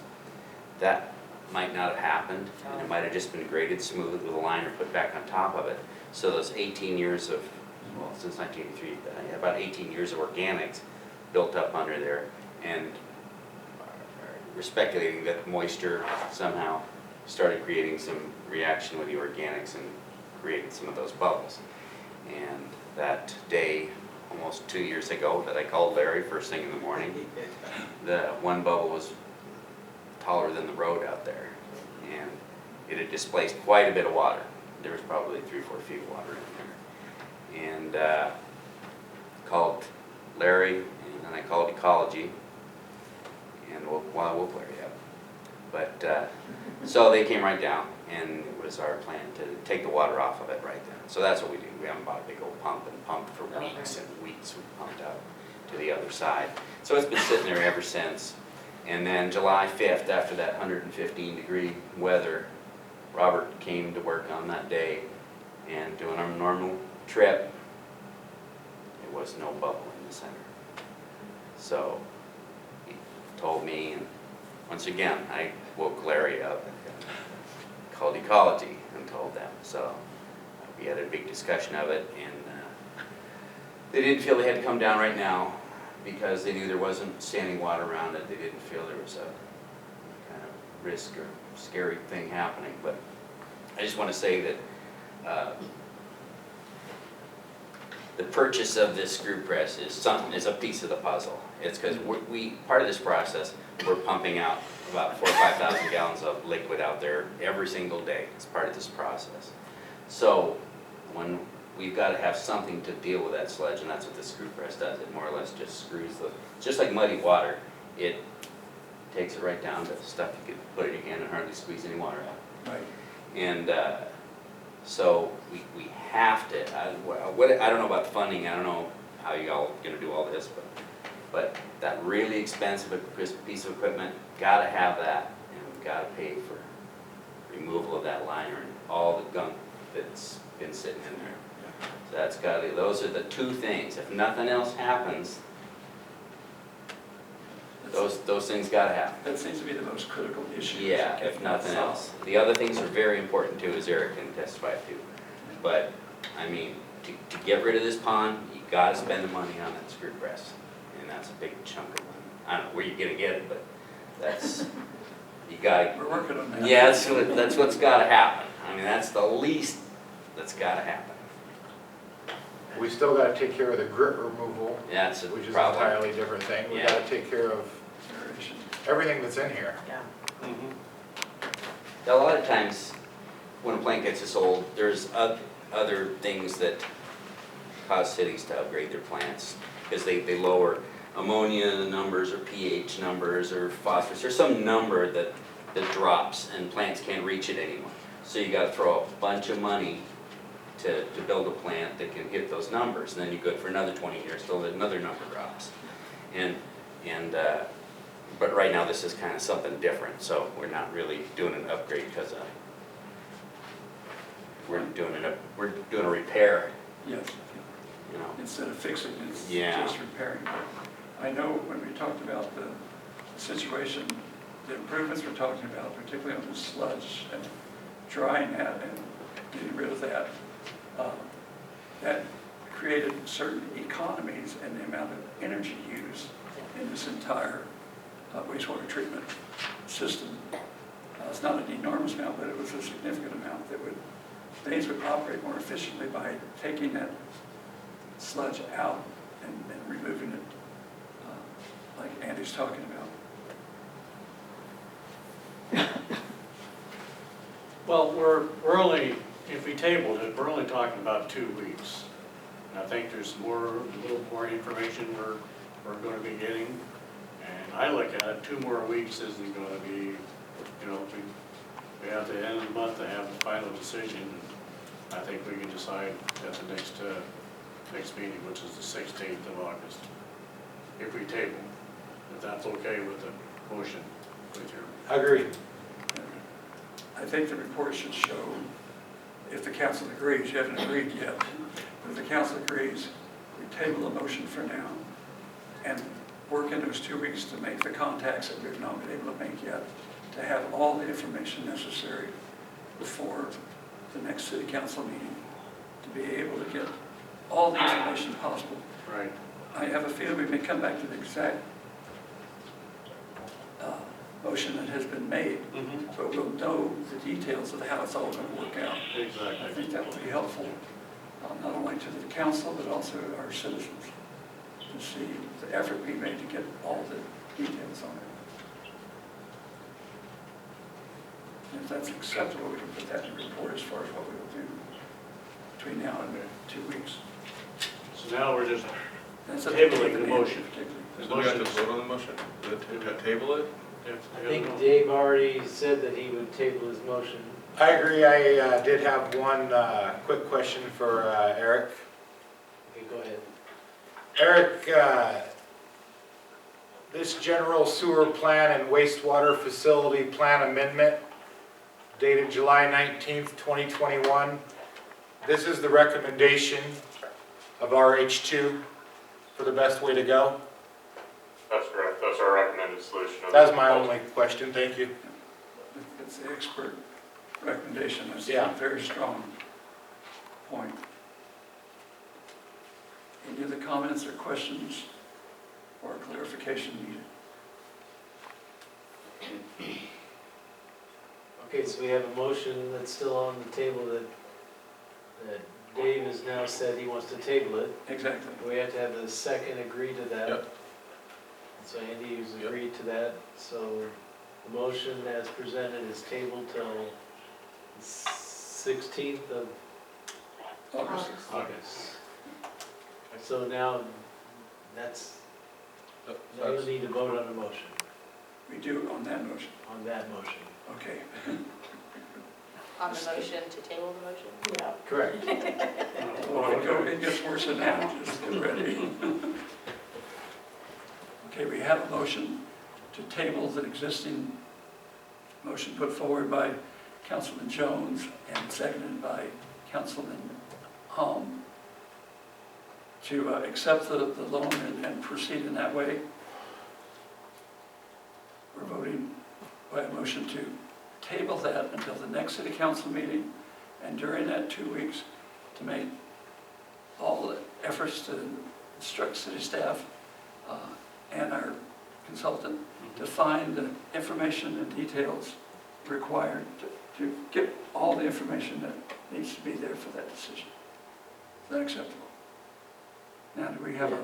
that might not have happened, and it might have just been graded smooth with a liner put back on top of it. So those 18 years of, well, since 1983, about 18 years of organics built up under there, and we're speculating that moisture somehow started creating some reaction with the organics and created some of those bubbles. And that day, almost 2 years ago that I called Larry first thing in the morning. The one bubble was taller than the road out there, and it had displaced quite a bit of water. There was probably 3 or 4 feet of water in there. And called Larry, and then I called Ecology, and we'll clear you up. But, so they came right down, and it was our plan to take the water off of it right then. So that's what we do. We haven't bought a big old pump and pumped for weeks and weeks. We pumped out to the other side. So it's been sitting there ever since. And then July 5th, after that 115-degree weather, Robert came to work on that day, and doing our normal trip, there was no bubble in the center. So he told me, and once again, I woke Larry up and called Ecology and told them. So we had a big discussion of it, and they didn't feel they had to come down right now because they knew there wasn't standing water around it. They didn't feel there was a kind of risk or scary thing happening. But I just want to say that the purchase of this screw press is a piece of the puzzle. It's because part of this process, we're pumping out about 4,000 or 5,000 gallons of liquid out there every single day. It's part of this process. So when we've got to have something to deal with that sludge, and that's what the screw press does. It more or less just screws just like muddy water, it takes it right down to stuff you could put in your hand and hardly squeeze any water out. Right. And so we have to, I don't know about funding, I don't know how y'all gonna do all this, but that really expensive piece of equipment, gotta have that, and we've gotta pay for removal of that liner and all the gunk that's been sitting in there. So that's gotta, those are the two things. If nothing else happens, those things gotta happen. That seems to be the most critical issue. Yeah, if nothing else. The other things are very important too, as Eric can testify to. But, I mean, to get rid of this pond, you gotta spend the money on that screw press. And that's a big chunk of money. I don't know where you're gonna get it, but that's, you gotta. We're working on that. Yeah, that's what's gotta happen. I mean, that's the least that's gotta happen. We still gotta take care of the grit removal, That's a which is an problem. entirely different thing. We Yeah. gotta take care of everything that's in here. Yeah. A lot of times, when a plant gets this old, there's other things that cause cities to upgrade their plants, because they lower ammonia numbers or pH numbers or phosphorus, or some number that drops and plants can't reach it anymore. So you gotta throw a bunch of money to build a plant that can hit those numbers, and then you go for another 20 years till another number drops. But right now this is kind of something different, so we're not really doing an upgrade because we're doing a repair, Yes, you know. instead of fixing, it's Yeah. just repairing. I know when we talked about the situation, the improvements we're talking about, particularly on the sludge and drying that and getting rid of that, that created certain economies in the amount of energy used in this entire wastewater treatment system. It's not an enormous amount, but it was a significant amount that things would operate more efficiently by taking that sludge out and removing it, like Andy's talking about. Well, we're only, if we tabled it, we're only talking about 2 weeks. And I think there's a little more information we're gonna be getting. And I look at it, 2 more weeks isn't gonna be, you know, we have the end of the month to have the final decision. I think we can decide at the next meeting, which is the 16th of August, if we table, if that's okay with the motion with your. Agreed. I think the report should show, if the council agrees, you haven't agreed yet, but if the council agrees, we table the motion for now and work in those 2 weeks to make the contacts that we've not been able to make yet, to have all the information necessary before the next city council meeting, to be able to get all the information possible. Right. I have a feeling we may come back to the exact motion that has been made, but we'll know the details of how it's all going to work out. Exactly. I think that will be helpful, not only to the council, but also our citizens. see the effort we made to get all the details on it. And if that's acceptable, we can put that in the report as far as what we will do between now and 2 weeks. So now we're just That's up to tabling David the motion. particularly. So we have to vote on the motion? To table it? I think Dave already said that he would table his motion. I agree. I did have one quick question for Eric. Okay, go ahead. Eric, this general sewer plan and wastewater facility plan amendment dated July 19th, 2021. This is the recommendation of RH2 for the best way to go. That's correct. That's our recommended solution. That's my only question. Thank you. It's the expert recommendation. It's Yeah. a very strong point. Any other comments or questions or clarification needed? Okay, so we have a motion that's still on the table that Dave has now said he wants to table it. Exactly. We have to have the second agree to that. Yep. So Andy has agreed to that, so the motion as presented is tabled till 16th of August. August. So now, now you need to vote on the motion, We do on that motion. on that motion. Okay. On the motion to table the motion? Yeah. Correct. It gets worse than that. Just get ready. Okay, we have a motion to table the existing motion put forward by Councilman Jones and seconded by Councilman Hom to accept the loan and proceed in that way. We're voting by a motion to table that until the next city council meeting, and during that 2 weeks to make all the efforts to instruct city staff and our consultant to find the information and details required to get all the information that needs to be there for that decision. Is that acceptable? Now, do we have a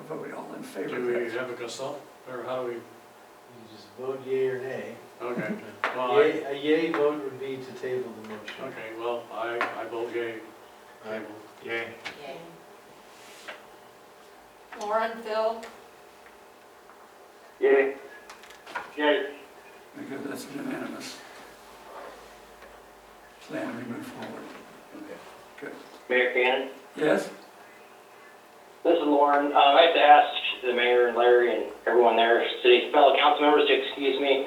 vote all in favor Do of we that? have a consult, or how do we, You just vote yea or nay. okay. Well, I, A yea vote would be to table the motion. okay, well, I vote yea. Table. Yay. Yay. Lauren, Phil? Yay. Yay. Very good, that's unanimous. Plan we move forward. Good. Mayor Cannon, Yes? this is Lauren. I have to ask the mayor and Larry and everyone there, city fellow council members to excuse me.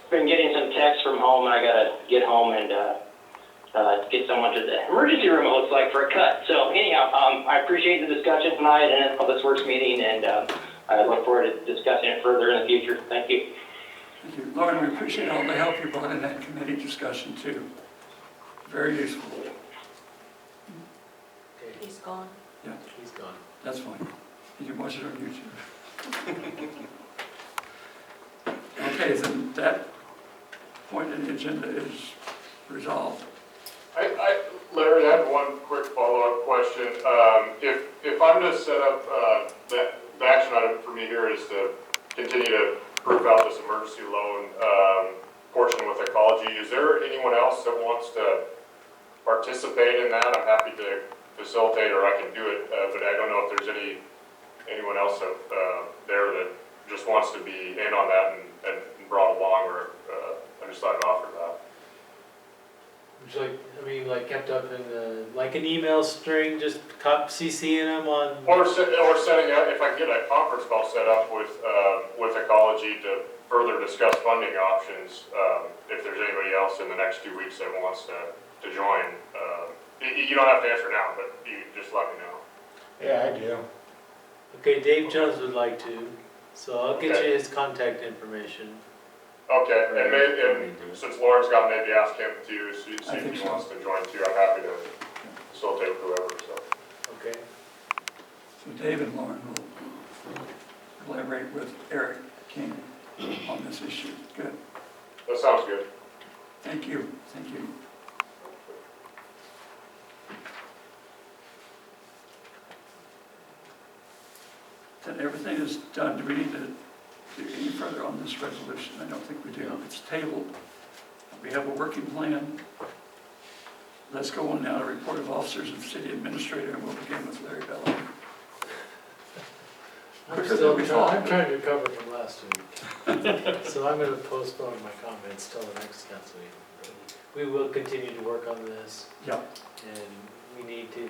Been getting some texts from home, and I gotta get home and get someone to the emergency room, it looks like, for a cut. So anyhow, I appreciate the discussion tonight and the Public Works meeting, and I look forward to discussing it further in the future. Thank you. Thank you. Lauren, we appreciate all the help you brought in that committee discussion too. Very useful. Okay, He's gone. Yeah, he's gone. that's fine. You can watch it on YouTube. Okay, then that point in the agenda is resolved. Larry, I have one quick follow-up question. If I'm to set up, the action item for me here is to continue to prove out this emergency loan portion with ecology, is there anyone else that wants to participate in that? I'm happy to facilitate, or I can do it, but I don't know if there's anyone else there that just wants to be in on that and brought along, or I just thought I'd offer that. Would you like, like kept up in like an email string, just CCing them on? Or setting up, if I can get a conference call set up with ecology to further discuss funding options, if there's anybody else in the next 2 weeks that wants to join. You don't have to answer now, but you just let me know. Yeah, I do. Okay, Dave Jones would like to, so I'll get Okay. you his contact information. Okay, and since Lauren's got, maybe ask him to see I if think he so. wants to join too. I'm happy to facilitate with whoever, so. Okay. So Dave and Lauren will collaborate with Eric King on this issue. Good. That sounds good. Thank you. Thank you. that everything is done. Do we need to do any further on this resolution? I don't think we do. It's tabled. We have a working plan. Let's go on now to report of officers and city administrator, and we'll begin with Larry Bellamy. I'm trying to recover from last week. So I'm gonna postpone my comments till the next council meeting. We will continue to work on this. Yeah. And we need to,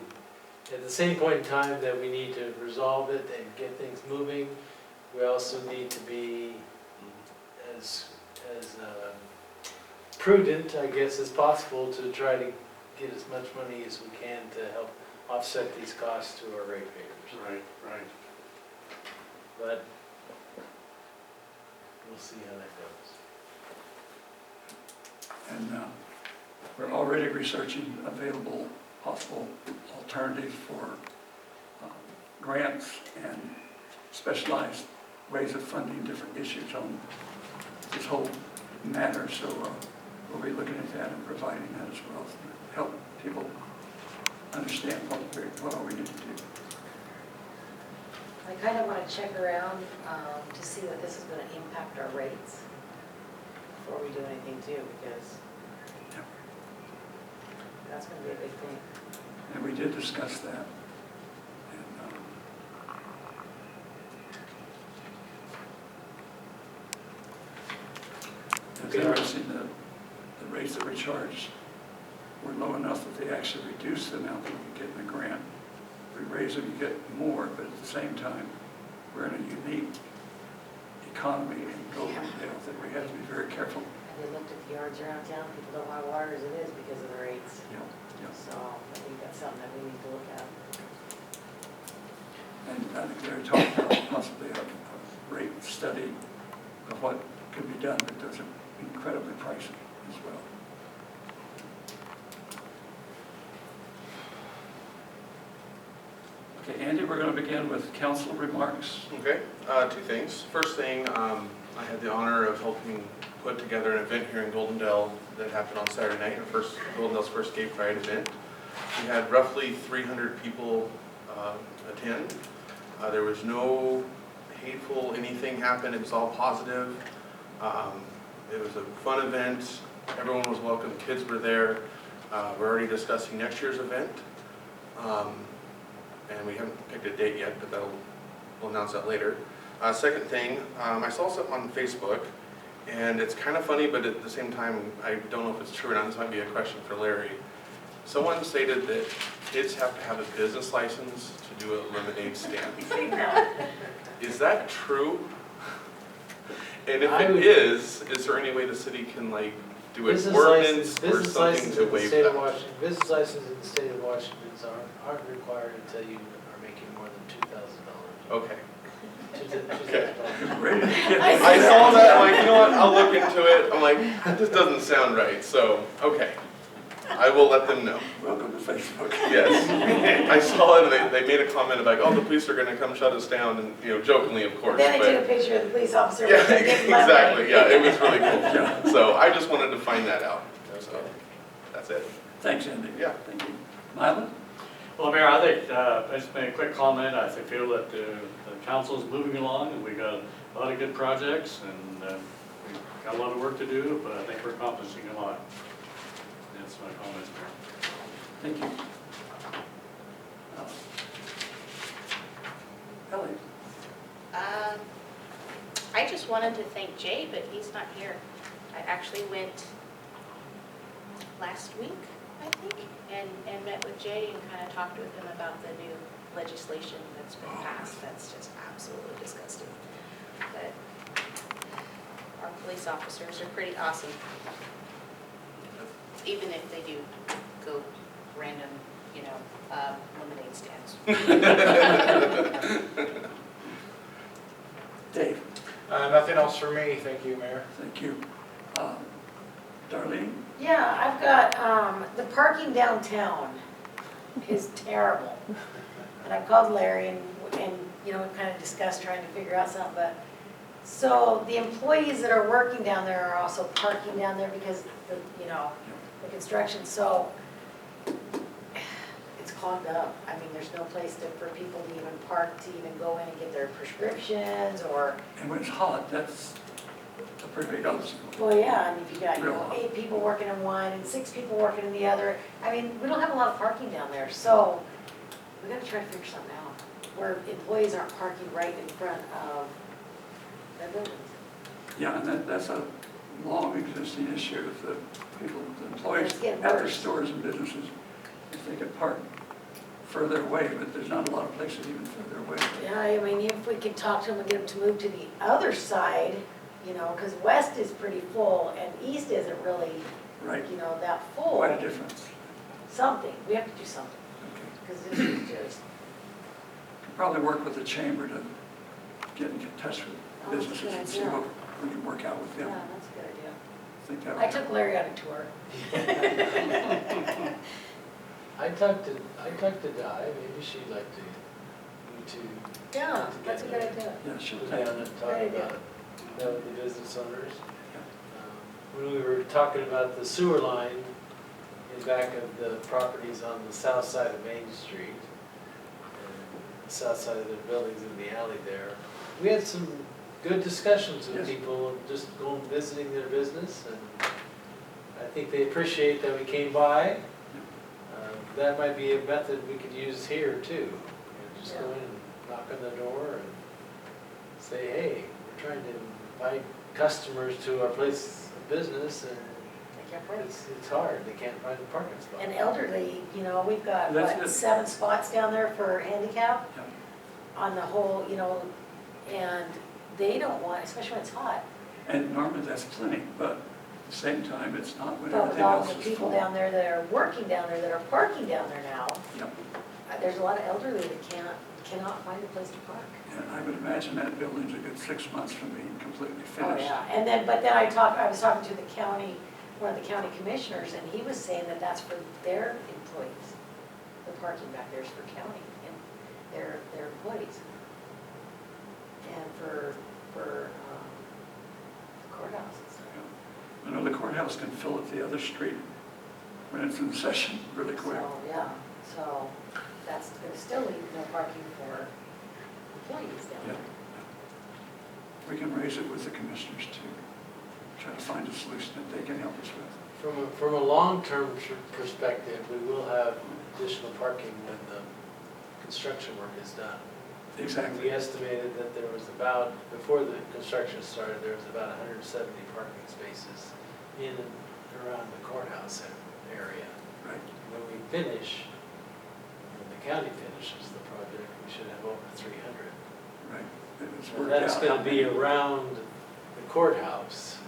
at the same point in time that we need to resolve it and get things moving, we also need to be as prudent, I guess, as possible to try to get as much money as we can to help offset these costs to our ratepayers. Right, right. But we'll see how that goes. And we're already researching available possible alternatives for grants and specialized ways of funding different issues on this whole matter. So we'll be looking at that and providing that as well to help people understand what all we need to do. I kind of want to check around to see what this is going to impact our rates before we do anything too, because that's going to be a big thing. And we did discuss that. And it's interesting that the rates that we charged were low enough that they actually reduced the amount that we could get in the grant. We raise them, you get more, but at the same time, we're in a unique economy in Goldendale that we have to be very careful. And they looked at the yards around town, people don't buy water as it is because of the rates. Yeah, yeah. So I think that's something that we need to look at. And I think they're talking about possibly a rate study of what could be done, but those are incredibly pricey as well. Okay, Andy, we're going to begin with council remarks. Okay, two things. First thing, I had the honor of helping put together an event here in Goldendale that happened on Saturday night, Goldendale's first Gay Pride event. We had roughly 300 people attend. There was no hateful anything happened. It was all positive. It was a fun event. Everyone was welcome. Kids were there. We're already discussing next year's event. And we haven't picked a date yet, but we'll announce that later. Second thing, I saw something on Facebook, and it's kind of funny, but at the same time, I don't know if it's true or not. This might be a question for Larry. Someone stated that kids have to have a business license to do a lemonade stand. Is that true? And if it is there any way the city can like do an ordinance or something to waive that? Business licenses in the state of Washington aren't required until you are making more than $2,000. Okay. $2,000. I saw that, I'm like, you know what, I'll look into it. I'm like, this doesn't sound right, so, okay. I will let them know. Welcome to Facebook. Yes. I saw it, and they made a comment about, oh, the police are gonna come shut us down, and, you know, jokingly, of course. Then they but, took a picture of the police officer. yeah, with the big exactly, lemonade. yeah, it was really cool. So I just wanted to find that out, so, that's it. Thanks, Andy. Yeah. Thank you. Mylan? Well, Mayor, I think, I just made a quick comment. I feel that the council's moving along, and we've got a lot of good projects, and we've got a lot of work to do, but I think we're accomplishing a lot. That's my comments, Mayor. Thank you. Ellie? I just wanted to thank Jay, but he's not here. I actually went last week, I think, and met with Jay and kind of talked with him about the new legislation that's been passed. That's just absolutely disgusting. But our police officers are pretty awesome, even if they do go random, lemonade stands. Dave? Nothing else for me, thank you, Mayor. Thank you. Darlene? Yeah, I've got, the parking downtown is terrible. And I've called Larry and we kind of discussed trying to figure out something, but, so the employees that are working down there are also parking down there because the construction, so it's clogged up. I mean, there's no place for people to even park, to even go in and get their prescriptions or, And when it's hot, that's a pretty big obstacle. well, yeah, and if you got, you Real know, hot. 8 people working in one and 6 people working in the other, I mean, we don't have a lot of parking down there, so we gotta try to figure something out where employees aren't parking right in front of their buildings. Yeah, and that's a long existing issue with the people, the employees It's getting at their worse. stores and businesses. If they could park further away, but there's not a lot of places even further away. Yeah, I mean, if we could talk to them and get them to move to the other side, you know, because west is pretty full and east isn't really, Right, you know, that full. quite a difference. Something, we have to do something, Okay. because this is just, Probably work with the chamber to get in touch with Oh, that's a businesses good and see idea. what we can work out with yeah, them. that's a good idea. I think that I would took Larry on a tour. I talked to Di, maybe she'd like to, you two, Yeah, that's a good idea. Yeah, she'll sit take down and talk Great idea. about it, that with the business owners. When we were talking about the sewer line in back of the properties on the south side of Main Street, and the south side of the buildings in the alley there, we had some good discussions with Yes. people, just going visiting their business, and I think they appreciate that we came by. That might be a method we could use here too. You know, just go in and knock on the door and say, hey, we're trying to invite customers to our place of business, and I can't wait. it's hard, they can't find a parking spot. And elderly, you know, we've got, That's what, it. 7 spots down there for handicap Yeah. on the whole, you know, and they don't want, especially when it's hot. And normally that's plenty, but at the same time, it's not when But with everything all else the is people full. down there that are working down there, that are parking down there now, Yep. there's a lot of elderly that cannot find a place to park. And I would imagine that building's a good 6 months from being completely Oh, finished. yeah, and then, but then I was talking to the county, one of the county commissioners, and he was saying that that's for their employees. The parking back there is for county and their employees. And for the courthouse and stuff. I know the courthouse can fill up the other street when it's in session really quick. So, yeah, so that's gonna still leave no parking for employees down Yeah. there. We can raise it with the commissioners too. Try to find a solution that they can help us with. From a long-term perspective, we will have additional parking when the construction work is done. Exactly. We estimated that there was about, before the construction started, there was about 170 parking spaces in and around the courthouse area. Right. When we finish, when the county finishes the project, we should have over 300. Right. It's And worked that's out going how to be many- around the courthouse.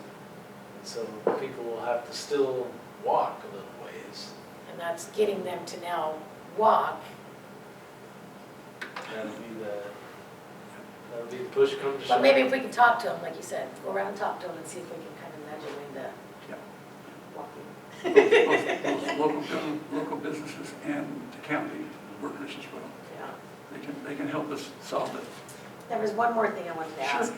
And so people will have to still walk a little ways. And that's getting them to now walk. That'll be the push come to shove. But maybe if we can talk to them, like you said, go around and talk to them and see if we can kind of nudge them into Yeah. walking. Both local businesses and the county workers as well. Yeah. They can help us solve it. There was one more thing I wanted to Sure. ask.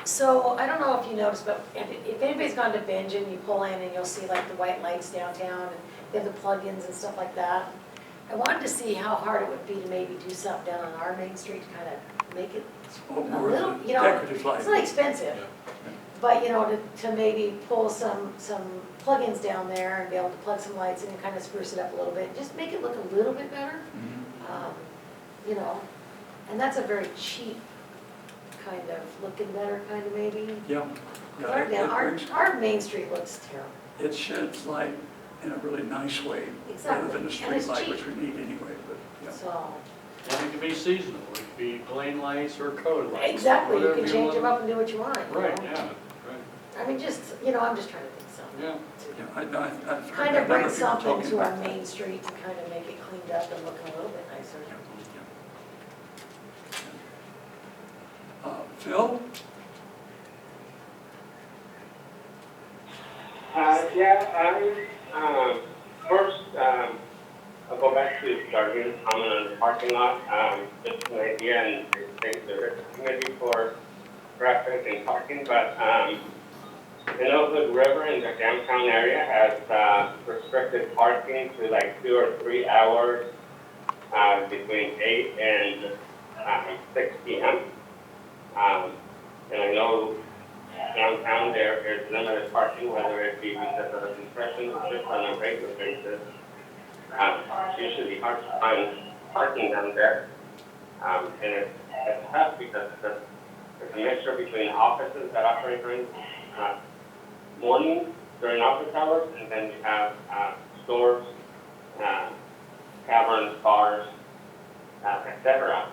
So I don't know if you noticed, but if anybody's gone to Binge and you pull in and you'll see like the white lights downtown and they have the plug-ins and stuff like that. I wanted to see how hard it would be to maybe do something down on our main street to kind of make it It's a more little, of a you know, decorative light. it's not expensive. But, you know, to maybe pull some plug-ins down there and be able to plug some lights in and kind of spruce it up a little bit, just make it look a little bit better. Mhm. You know, and that's a very cheap kind of looking better kind of maybe. Yeah. Our, Yeah, our main street looks terrible. it sheds light in a really nice way, rather Exactly. than a And street it's light, cheap. which we need anyway, but, yeah. So, And it can be seasonal, it could be plain lights or colored lights. exactly, you whatever can change them want. up and do what you want, you Right, know? yeah, right, I mean, just, you know, I'm just trying to think something. yeah. Yeah, I've heard Kind that of number bring of people something talking to our about that. main street to kind of make it cleaned up and look a little bit nicer. Phil? First, I'll go back to Darlene's comment on the parking lot. Just an idea, and thank the committee for traffic and parking, but the Hood River in the downtown area has restricted parking to like 2 or 3 hours between 8 and 6 p.m. And I know downtown there is limited parking, whether it be because of the construction or just on a regular basis. It's usually hard to find parking down there. And it's tough because it's a mixture between offices that operate during morning, during office hours, and then you have stores, taverns, bars, etc.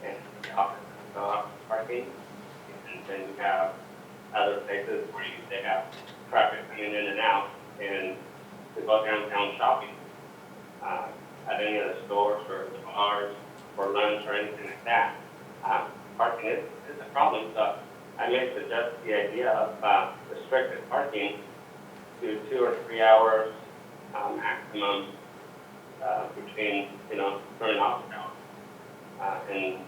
And the offices go up parking, and then you have other places where they have traffic coming in and out, and to go downtown shopping at any of the stores or the bars for lunch or anything like that. Parking is a problem, so I may suggest the idea of restricted parking to 2 or 3 hours maximum between, during office hours, and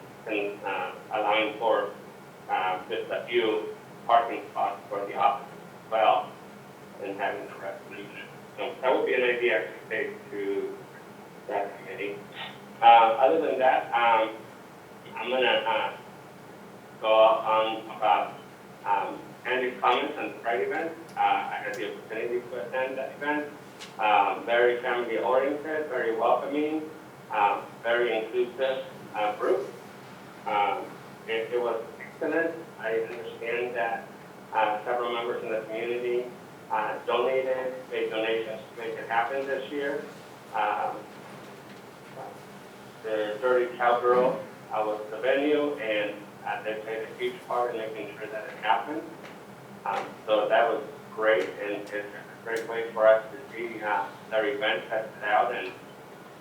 allowing for just a few parking spots for the office as well, and having the rest leave it. So that would be an idea I could take to that committee. Other than that, I'm gonna go on about Andy's comments on the Pride event. I had the opportunity to attend that event. Very family oriented, very welcoming, very inclusive group. It was excellent. I understand that several members in the community made donations to make it happen this year. The Dirty Cowgirl was the venue, and they played a huge part in making sure that it happened. So that was great, and it's a great way for us to see their event tested out,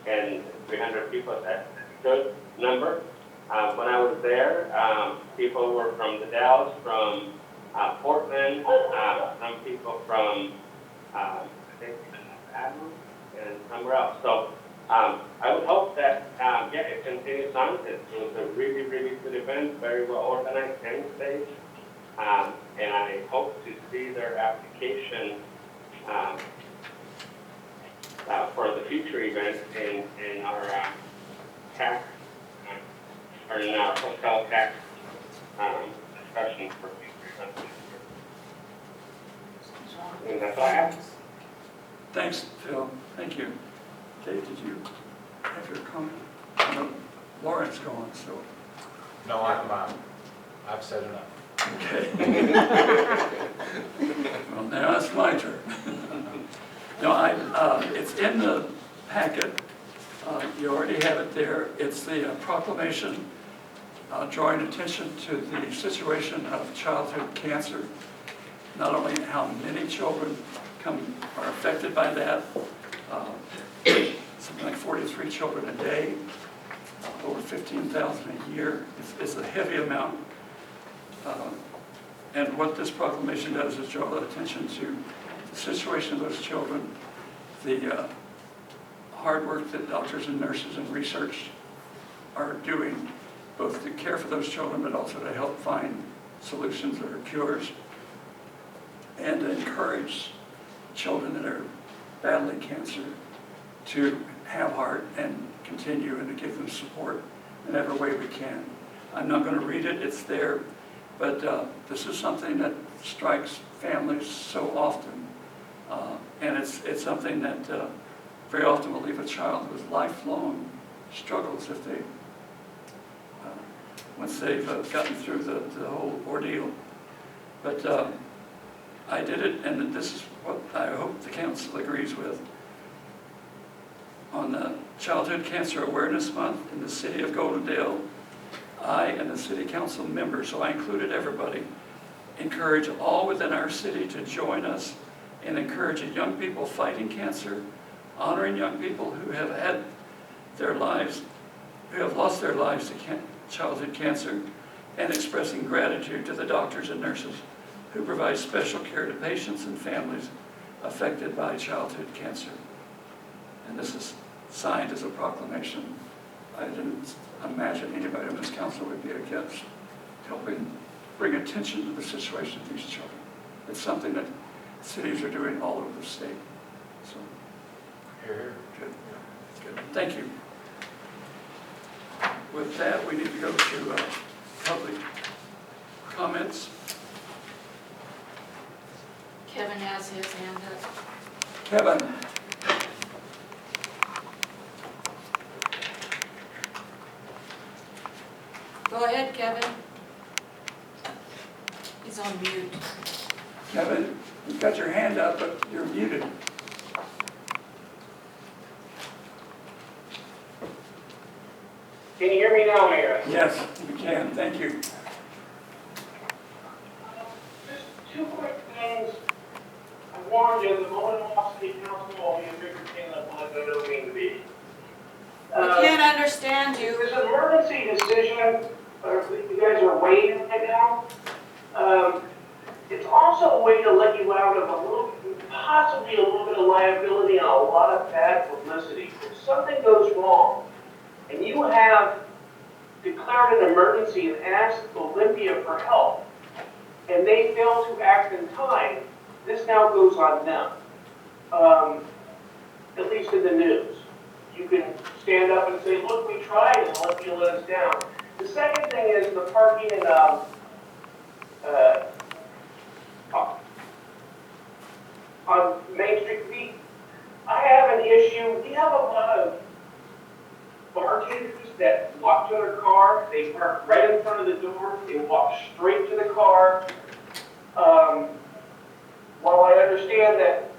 and 300 people, that's a good number. When I was there, people were from the Dalles, from Portland, some people from, I think, Adams, and somewhere else. So I would hope that, it continues on. It was a really, really good event, very well organized and staged. And I hope to see their application for the future events in our tax, or in our hotel tax discussion for future events. And that's all I have. Thanks, Phil. Thank you. Dave, did you have your comment? I know Lauren's going, so. No, I've said enough. Okay. Well, now it's my turn. No, it's in the packet. You already have it there. It's the proclamation drawing attention to the situation of childhood cancer. Not only how many children are affected by that, something like 43 children a day, over 15,000 a year. It's a heavy amount. And what this proclamation does is draw attention to the situation of those children, the hard work that doctors and nurses and research are doing, both to care for those children, but also to help find solutions or cures, and to encourage children that are battling cancer to have heart and continue, and to give them support in every way we can. I'm not going to read it, it's there, but this is something that strikes families so often, and it's something that very often will leave a child with lifelong struggles if they, once they've gotten through the whole ordeal. But I did it, and this is what I hope the council agrees with. On the Childhood Cancer Awareness Month in the city of Goldendale, I and the city council members, so I included everybody, encourage all within our city to join us in encouraging young people fighting cancer, honoring young people who have had their lives, who have lost their lives to childhood cancer, and expressing gratitude to the doctors and nurses who provide special care to patients and families affected by childhood cancer. And this is signed as a proclamation. I didn't imagine anybody on this council would be against helping bring attention to the situation of these children. It's something that cities are doing all over the state. So, Here, here. good. Good. Thank you. With that, we need to go to public comments. Kevin has his hand up. Kevin? Go ahead, Kevin. He's on mute. Kevin, you've got your hand up, but you're muted. Can you hear me now, Mayor? Yes, we can. Thank you. Just two quick things. I warned you, the Goldendale City Council will be a bigger thing than what I don't mean to be. We can't understand you. This emergency decision, you guys are waiting right now. It's also a way to let you out of a little, possibly a little bit of liability and a lot of bad publicity. If something goes wrong, and you have declared an emergency and asked Olympia for help, and they fail to act in time, this now goes on them, at least in the news. You can stand up and say, look, we tried, and Olympia let us down. The second thing is the parking in, on Main Street. I have an issue. We have a lot of bartenders that walk to their car, they park right in front of the door, they walk straight to the car. While I understand that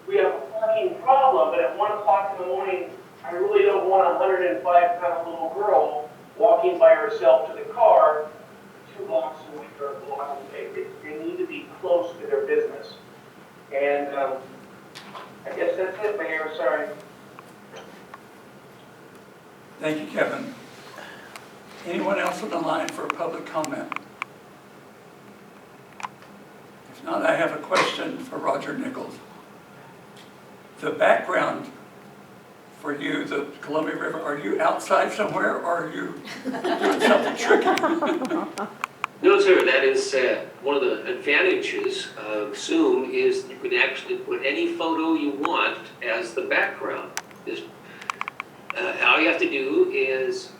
we have a parking problem, but at 1 o'clock in the morning, I really don't want a 105-pound little girl walking by herself to the car 2 blocks away or a block away. They need to be close to their business. And I guess that's it, Mayor, sorry. Thank you, Kevin. Anyone else on the line for a public comment? If not, I have a question for Roger Nichols. The background for you, the Columbia River, are you outside somewhere or are you doing something tricky? No, sir, that is one of the advantages of Zoom is you can actually put any photo you want as the background. All you have to do is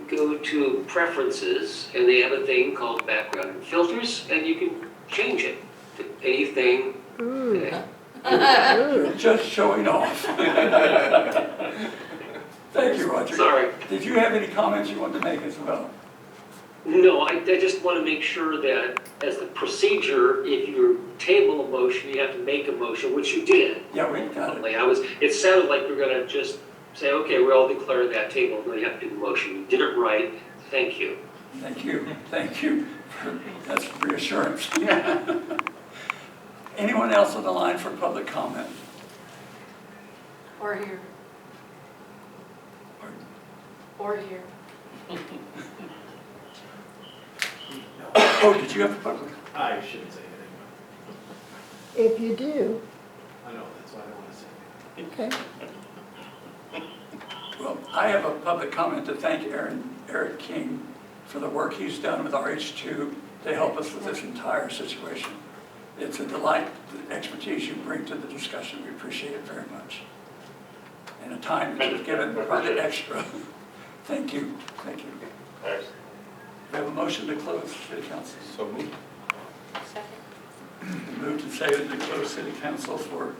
go to preferences and they have a thing called background and filters and you can change it to anything. You're just showing off. Thank you, Roger. Sorry. Did you have any comments you wanted to make as well? No, I just want to make sure that as the procedure, if you table a motion, you have to make a motion, which you did. Yeah, we got it. It sounded like we're going to just say, okay, we all declare that table. No, you have to do the motion. You did it right. Thank you. Thank you. Thank you. That's reassurance. Anyone else on the line for public comment? Or here. Or here. Oh, did you have a public? I shouldn't say anything. If you do, I know, that's why I don't want to say anything. okay. Well, I have a public comment to thank Eric King for the work he's done with RH2 to help us with this entire situation. It's a delight, the expertise you bring to the discussion. We appreciate it very much. And the time that you've given, probably extra. Thank you. Thank you. Thanks. We have a motion to close City Council. So moved. Second. Moved and seconded to close City Council for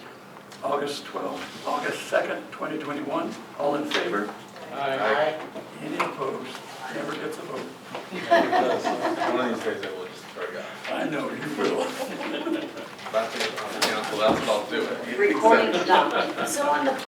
August 2nd, 2021. All in favor? Aye. Any opposed? Never gets a vote. One of these days I will just throw you off. I know you will. If I think on the council, that's what I'll do. Recording stopped. So on the